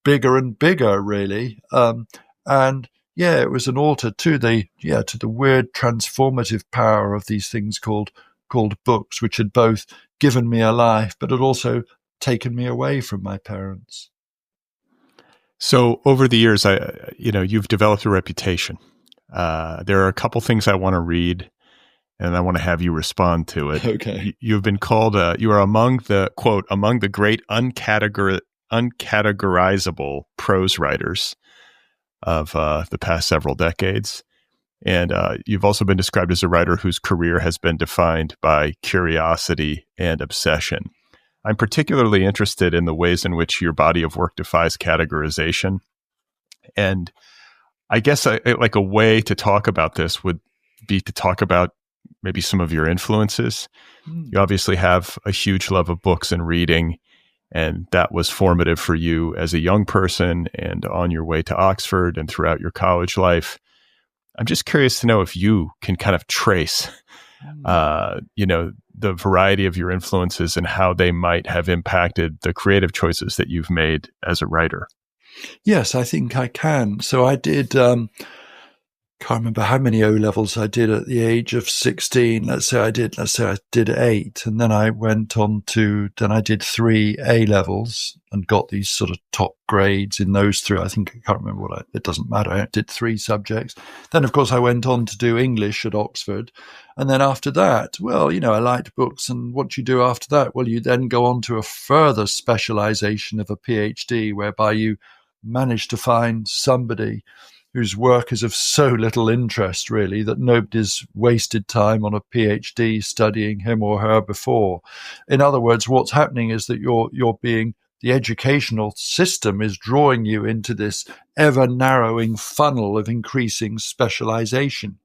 bigger and bigger, really. It was an altar to the weird transformative power of these things called books, which had both given me a life, but had also taken me away from my parents. So over the years, you've developed a reputation. There are a couple things I want to read, and I want to have you respond to it. Okay. You've been called, you are among the, quote, among the great uncategorizable prose writers of the past several decades. And you've also been described as a writer whose career has been defined by curiosity and obsession. I'm particularly interested in the ways in which your body of work defies categorization. And I guess like a way to talk about this would be to talk about maybe some of your influences. You obviously have a huge love of books and reading, and that was formative for you as a young person and on your way to Oxford and throughout your college life. I'm just curious to know if you can kind of trace, the variety of your influences and how they might have impacted the creative choices that you've made as a writer. Yes, I think I can. So I did, can't remember how many O-levels I did at the age of 16. Let's say I did 8. And then I went on then I did 3 A-levels and got these sort of top grades in those 3. I think, I can't remember it doesn't matter. I did 3 subjects. Then, of course, I went on to do English at Oxford. And then after that, well, I liked books. And what you do after that? Well, you then go on to a further specialization of a PhD, whereby you manage to find somebody whose work is of so little interest, really, that nobody's wasted time on a PhD studying him or her before. In other words, what's happening is that the educational system is drawing you into this ever-narrowing funnel of increasing specialization.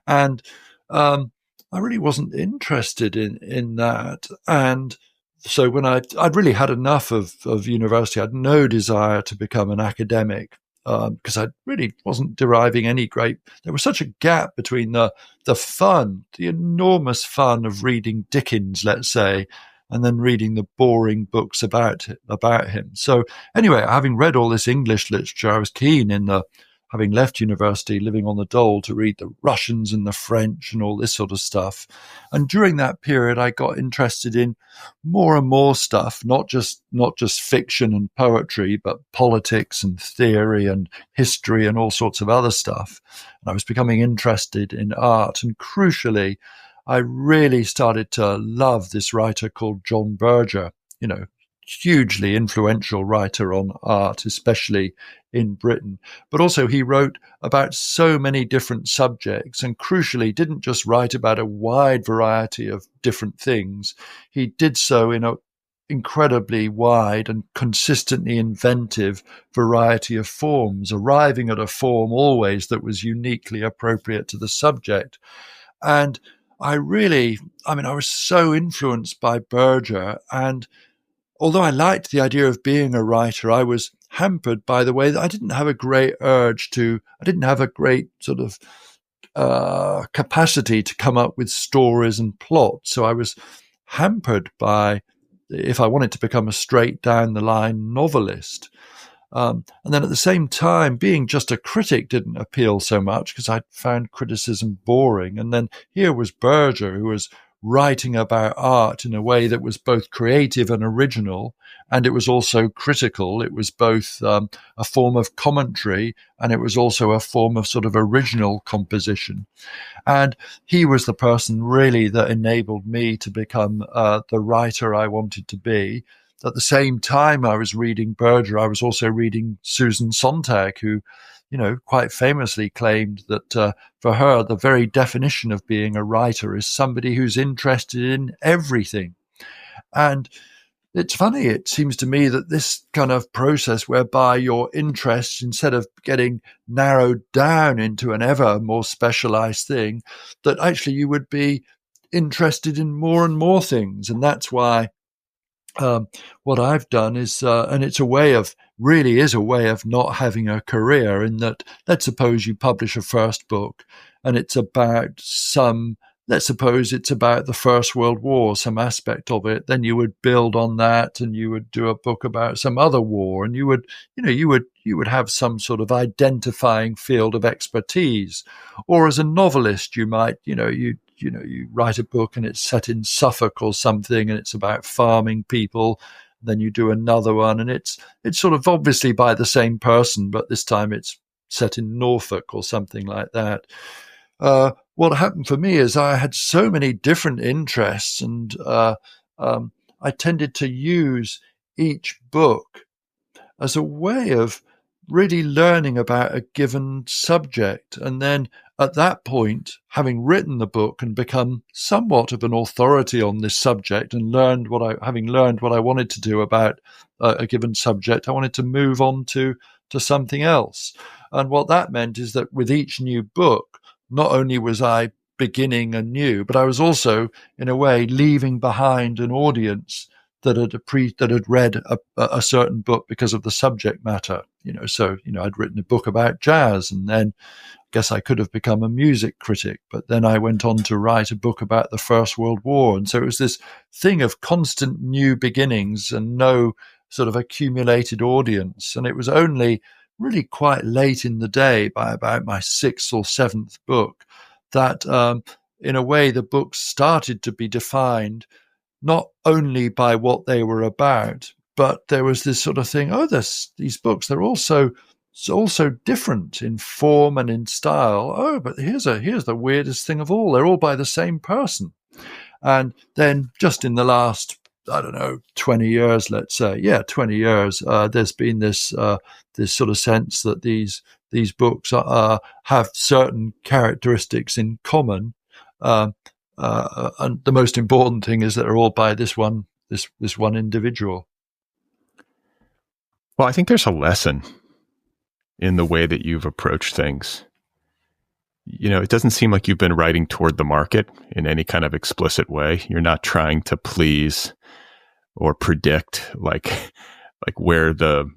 And I really wasn't interested in that. And so when I'd really had enough of university, I had no desire to become an academic. Because I really wasn't deriving there was such a gap between the fun, the enormous fun of reading Dickens, let's say, and then reading the boring books about him. So anyway, having read all this English literature, I was keen having left university, living on the dole, to read the Russians and the French and all this sort of stuff. And during that period, I got interested in more and more stuff, not just fiction and poetry, but politics and theory and history and all sorts of other stuff. And I was becoming interested in art. And crucially, I really started to love this writer called John Berger, hugely influential writer on art, especially in Britain. But also he wrote about so many different subjects, and crucially didn't just write about a wide variety of different things. He did so in a incredibly wide and consistently inventive variety of forms, arriving at a form always that was uniquely appropriate to the subject. And I was so influenced by Berger. And although I liked the idea of being a writer, I was hampered by the way that I didn't have a great sort of capacity to come up with stories and plots. So I was hampered by, if I wanted to become a straight down the line novelist. And then at the same time, being just a critic didn't appeal so much because I found criticism boring. And then here was Berger, who was writing about art in a way that was both creative and original, and it was also critical. It was both a form of commentary, and it was also a form of sort of original composition. And he was the person really that enabled me to become the writer I wanted to be. At the same time I was reading Berger, I was also reading Susan Sontag, who, quite famously claimed that for her, the very definition of being a writer is somebody who's interested in everything. And it's funny, it seems to me that this kind of process whereby your interests, instead of getting narrowed down into an ever more specialized thing, that actually you would be interested in more and more things. And that's why what I've done is, and it's really is a way of not having a career, in that, let's suppose you publish a first book and it's about let's suppose it's about the First World War, some aspect of it, then you would build on that and you would do a book about some other war, and you would have some sort of identifying field of expertise. Or as a novelist, you might, you write a book and it's set in Suffolk or something, and it's about farming people. Then you do another one, and it's sort of obviously by the same person, but this time it's set in Norfolk or something like that. What happened for me is I had so many different interests, and I tended to use each book as a way of really learning about a given subject. And then at that point, having written the book and become somewhat of an authority on this subject, and having learned what I wanted to do about a given subject, I wanted to move on to something else. And what that meant is that with each new book, not only was I beginning anew, but I was also, in a way, leaving behind an audience that had read a certain book because of the subject matter. So I'd written a book about jazz, and then I guess I could have become a music critic, but then I went on to write a book about the First World War. And so it was this thing of constant new beginnings and no sort of accumulated audience. And it was only really quite late in the day, by about my sixth or seventh book, that in a way the books started to be defined not only by what they were about, but there was this sort of thing, these books, they're also different in form and in style. But here's the weirdest thing of all, they're all by the same person. And then just in the last, 20 years, let's say, 20 years, there's been this sort of sense that these books have certain characteristics in common, and the most important thing is that they're all by this one individual. Well, I think there's a lesson in the way that you've approached things. It doesn't seem like you've been writing toward the market in any kind of explicit way. You're not trying to please or predict like where the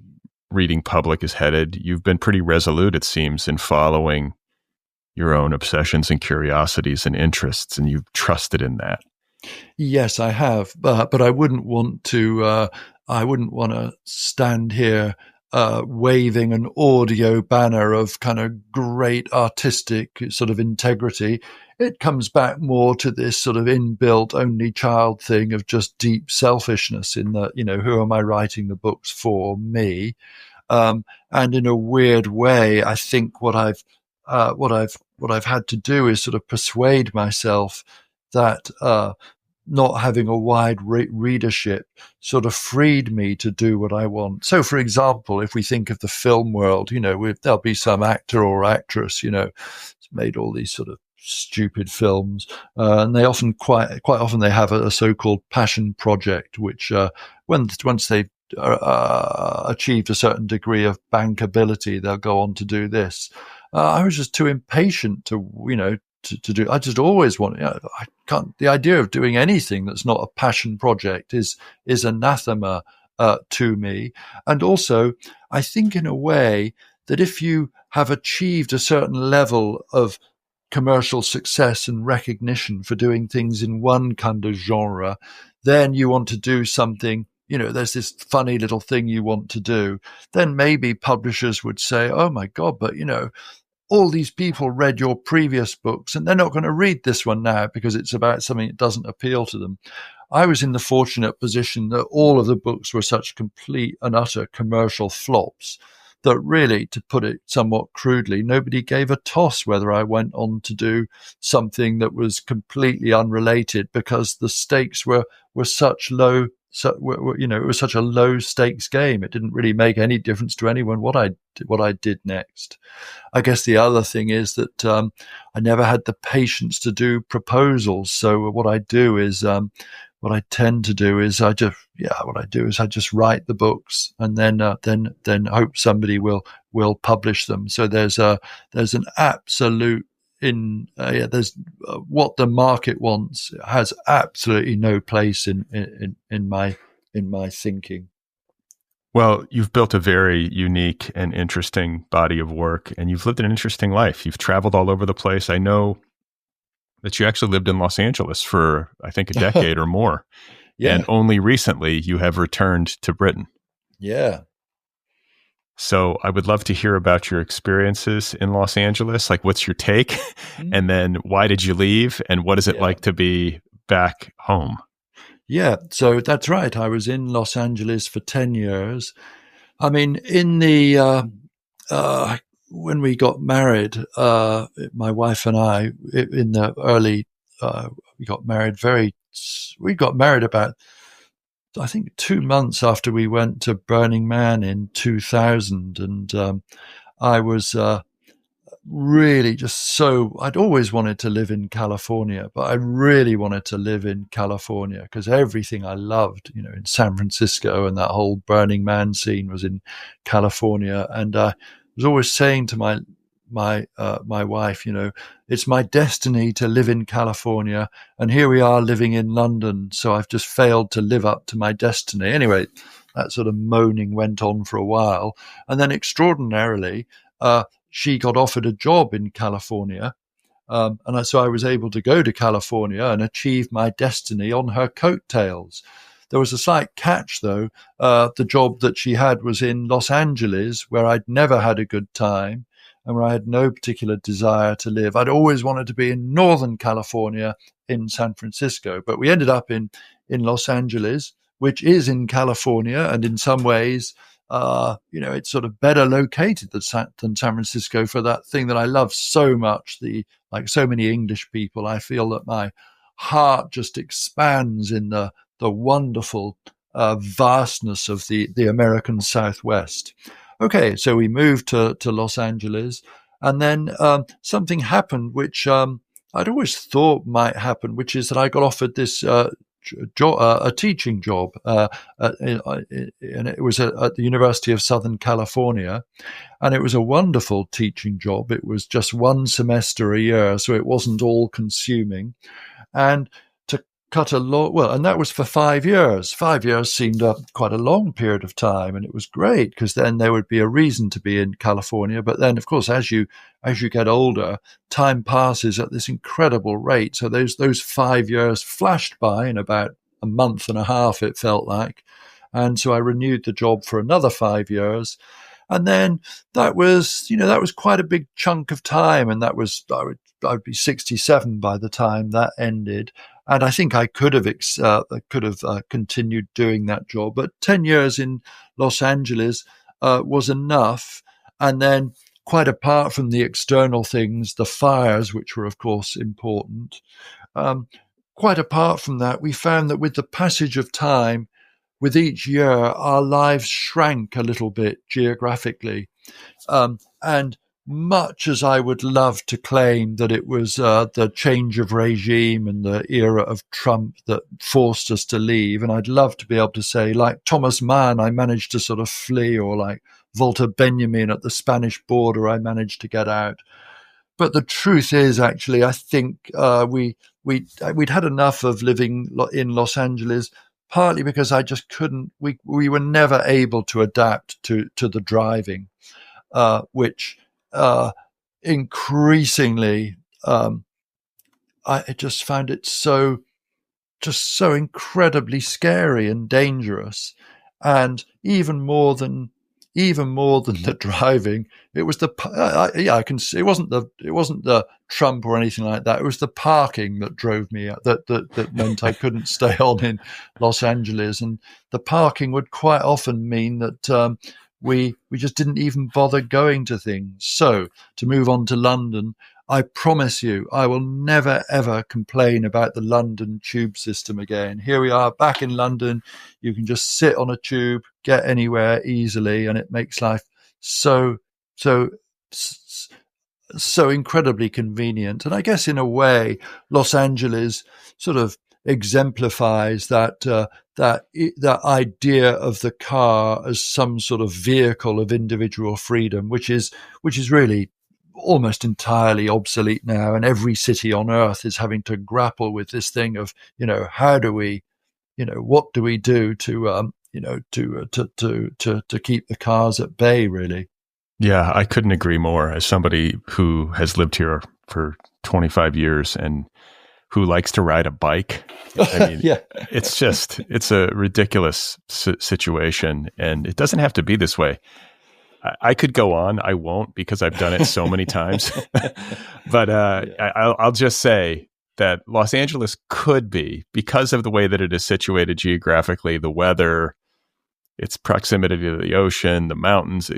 reading public is headed. You've been pretty resolute, it seems, in following your own obsessions and curiosities and interests, and you've trusted in that. Yes, I have, but I wouldn't want to. I wouldn't want to stand here waving an audio banner of kind of great artistic sort of integrity. It comes back more to this sort of inbuilt only child thing of just deep selfishness in that, who am I writing the books for? Me. And in a weird way, I think what I've had to do is sort of persuade myself that not having a wide readership sort of freed me to do what I want. So, for example, if we think of the film world, there'll be some actor or actress, made all these sort of stupid films, and they often quite often they have a so-called passion project, which once they've achieved a certain degree of bankability, they'll go on to do this. I was just too impatient to do. I just always want. I can't. The idea of doing anything that's not a passion project is anathema to me. And also, I think in a way that if you have achieved a certain level of commercial success and recognition for doing things in one kind of genre, then you want to do something, there's this funny little thing you want to do, then maybe publishers would say, oh my God, but all these people read your previous books and they're not going to read this one now because it's about something that doesn't appeal to them. I was in the fortunate position that all of the books were such complete and utter commercial flops that really, to put it somewhat crudely, nobody gave a toss whether I went on to do something that was completely unrelated, because the stakes were such low. So, it was such a low stakes game. It didn't really make any difference to anyone what I did next. I guess the other thing is that I never had the patience to do proposals. So what I tend to do is I just write the books and then hope somebody will publish them. So there's an absolute there's what the market wants has absolutely no place in my thinking. Well, you've built a very unique and interesting body of work, and you've lived an interesting life. You've traveled all over the place. I know that you actually lived in Los Angeles for, I think, a decade or more. Yeah. And only recently you have returned to Britain. Yeah. So I would love to hear about your experiences in Los Angeles. Like, what's your take? Mm-hmm. And then why did you leave? And what is it like to be back home? Yeah, so that's right. I was in Los Angeles for 10 years. I mean, in the when we got married, my wife and I, in the early, we got married about, I think, 2 months after we went to Burning Man in 2000. And I was really I'd always wanted to live in California, but I really wanted to live in California because everything I loved, in San Francisco and that whole Burning Man scene was in California. And I was always saying to my wife, it's my destiny to live in California, and here we are living in London. So I've just failed to live up to my destiny. Anyway, that sort of moaning went on for a while. And then extraordinarily, she got offered a job in California. So I was able to go to California and achieve my destiny on her coattails. There was a slight catch, though. The job that she had was in Los Angeles, where I'd never had a good time and where I had no particular desire to live. I'd always wanted to be in Northern California, in San Francisco. But we ended up in Los Angeles, which is in California, and in some ways, it's sort of better located than San Francisco for that thing that I love so much. Like so many English people, I feel that my heart just expands in the wonderful vastness of the American Southwest. Okay, so we moved to Los Angeles, and then something happened which I'd always thought might happen, which is that I got offered this a teaching job, and it was at the University of Southern California, and it was a wonderful teaching job. It was just one semester a year, so it wasn't all consuming. And to cut and that was for 5 years. 5 years seemed quite a long period of time, and it was great because then there would be a reason to be in California. But then, of course, as you get older, time passes at this incredible rate. So those 5 years flashed by in about a month and a half, it felt like. And so I renewed the job for another 5 years. And then that was quite a big chunk of time. And I would be 67 by the time that ended. And I think I could have continued doing that job. But 10 years in Los Angeles was enough. And then, quite apart from the external things, the fires, which were, of course, important, quite apart from that, we found that with the passage of time, with each year, our lives shrank a little bit geographically. And much as I would love to claim that it was the change of regime and the era of Trump that forced us to leave, and I'd love to be able to say, like Thomas Mann, I managed to sort of flee, or like Walter Benjamin at the Spanish border, I managed to get out. But the truth is, actually, I think we'd had enough of living in Los Angeles, partly because I just couldn't. We were never able to adapt to the driving, which increasingly I just found it so incredibly scary and dangerous, and even more than the driving, it was I can see it wasn't the Trump or anything like that. It was the parking that drove me that meant I couldn't stay on in Los Angeles, and the parking would quite often mean that we just didn't even bother going to things. So to move on to London, I promise you, I will never, ever complain about the London tube system again. Here we are back in London. You can just sit on a tube, get anywhere easily, and it makes life so incredibly convenient. And I guess in a way, Los Angeles sort of exemplifies that idea of the car as some sort of vehicle of individual freedom, which is really almost entirely obsolete now, and every city on earth is having to grapple with this thing of, how do we, what do we do to keep the cars at bay, really. Yeah, I couldn't agree more. As somebody who has lived here for 25 years and who likes to ride a bike, I mean, yeah. it's a ridiculous situation, and it doesn't have to be this way. I could go on. I won't, because I've done it so many times. But I'll just say that Los Angeles could be, because of the way that it is situated geographically, the weather, its proximity to the ocean, the mountains.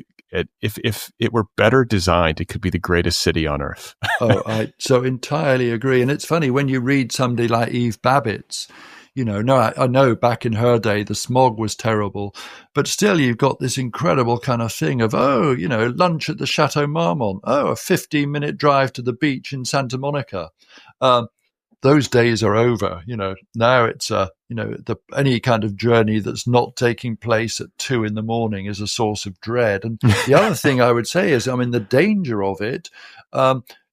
If it were better designed, it could be the greatest city on earth. Oh, I so entirely agree. And it's funny when you read somebody like Eve Babbitt's. I know back in her day, the smog was terrible, but still you've got this incredible kind of thing of, lunch at the Chateau Marmont. Oh, a 15-minute drive to the beach in Santa Monica. Those days are over. Now it's, any kind of journey that's not taking place at 2 a.m. is a source of dread. And the other thing I would say is, the danger of it,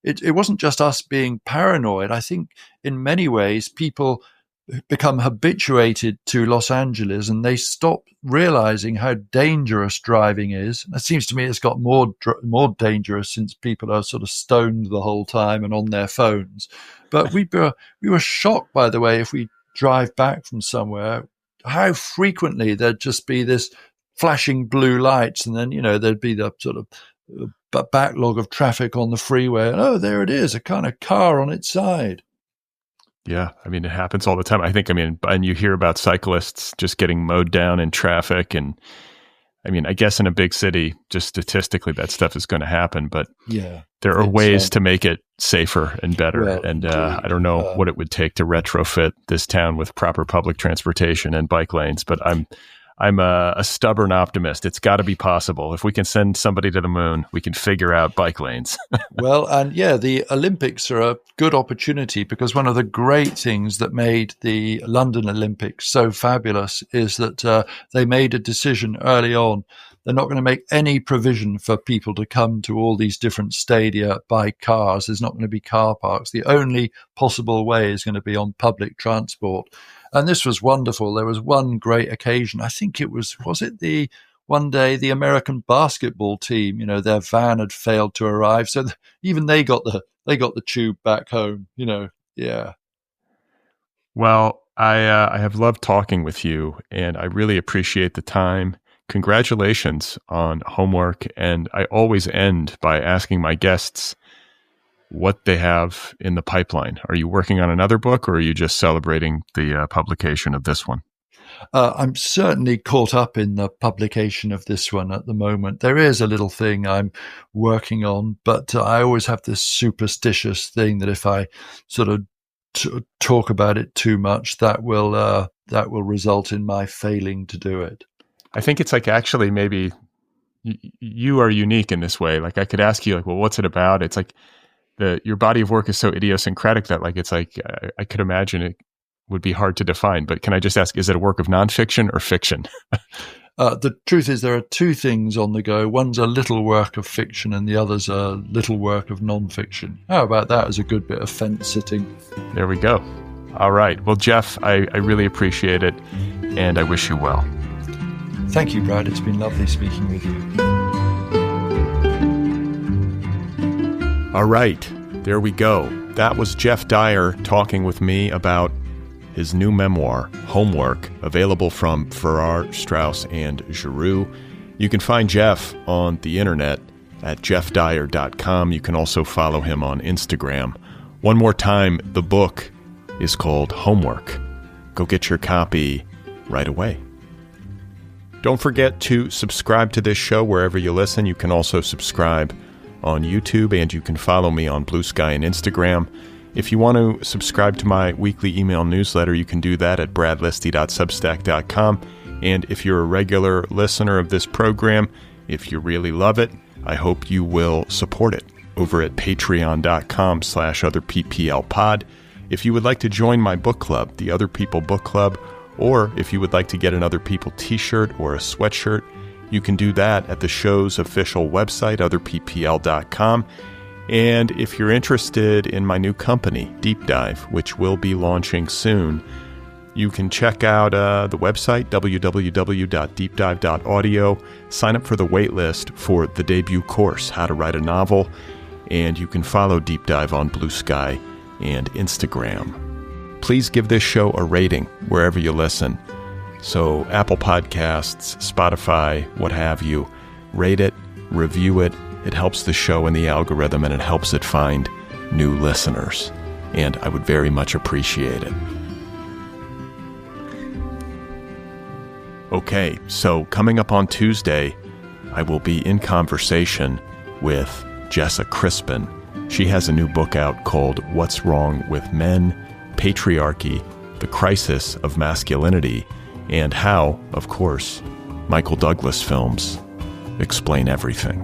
it wasn't just us being paranoid. I think in many ways people become habituated to Los Angeles and they stop realizing how dangerous driving is. It seems to me it's got more dangerous since people are sort of stoned the whole time and on their phones. But we were shocked, by the way, if we drive back from somewhere, how frequently there'd just be this flashing blue lights, and then there'd be the sort of backlog of traffic on the freeway, and there it is, a kind of car on its side. Yeah, it happens all the time. And you hear about cyclists just getting mowed down in traffic. And I guess in a big city, just statistically, that stuff is going to happen. But yeah, there are ways to make it safer and better. Well, and I don't know what it would take to retrofit this town with proper public transportation and bike lanes. But I'm a stubborn optimist. It's got to be possible. If we can send somebody to the moon, we can figure out bike lanes. Well, and the Olympics are a good opportunity, because one of the great things that made the London Olympics so fabulous is that they made a decision early on. They're not going to make any provision for people to come to all these different stadia by cars. There's not going to be car parks. The only possible way is going to be on public transport. And this was wonderful. There was one great occasion. I think it was it the one day the American basketball team, their van had failed to arrive. So even they got the tube back home, yeah. Well, I have loved talking with you, and I really appreciate the time. Congratulations on homework. And I always end by asking my guests what they have in the pipeline. Are you working on another book, or are you just celebrating the publication of this one? I'm certainly caught up in the publication of this one at the moment. There is a little thing I'm working on, but I always have this superstitious thing that if I sort of talk about it too much, that will result in my failing to do it. I think it's actually maybe you are unique in this way. Like I could ask you, like, well, what's it about? It's like your body of work is so idiosyncratic that like it's like I could imagine it would be hard to define. But can I just ask, is it a work of nonfiction or fiction? The truth is there are two things on the go. One's a little work of fiction and the other's a little work of nonfiction. How about that as a good bit of fence sitting? There we go. All right. Well, Geoff, I really appreciate it, and I wish you well. Thank you, Brad. It's been lovely speaking with you. All right. There we go. That was Geoff Dyer talking with me about his new memoir, Homework, available from Farrar, Straus, and Giroux. You can find Geoff on the internet at geoffdyer.com. You can also follow him on Instagram. One more time, the book is called Homework. Go get your copy right away. Don't forget to subscribe to this show wherever you listen. You can also subscribe on YouTube, and you can follow me on Blue Sky and Instagram. If you want to subscribe to my weekly email newsletter, you can do that at bradlisti.substack.com. And if you're a regular listener of this program, if you really love it, I hope you will support it over at patreon.com/otherpplpod. If you would like to join my book club, the Other People Book Club, or if you would like to get an Other People t-shirt or a sweatshirt, you can do that at the show's official website, otherppl.com. And if you're interested in my new company, Deep Dive, which will be launching soon, you can check out the website, www.deepdive.audio. Sign up for the waitlist for the debut course, How to Write a Novel. And you can follow Deep Dive on Blue Sky and Instagram. Please give this show a rating wherever you listen. So Apple Podcasts, Spotify, what have you. Rate it, review it. It helps the show in the algorithm, and it helps it find new listeners. And I would very much appreciate it. Okay, so coming up on Tuesday, I will be in conversation with Jessa Crispin. She has a new book out called What's Wrong with Men, Patriarchy, the Crisis of Masculinity, and how, of course, Michael Douglas films explain everything.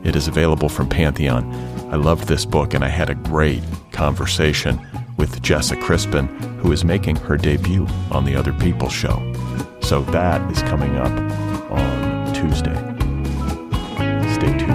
It is available from Pantheon. I loved this book, and I had a great conversation with Jessa Crispin, who is making her debut on the Other People show. So that is coming up on Tuesday. Stay tuned.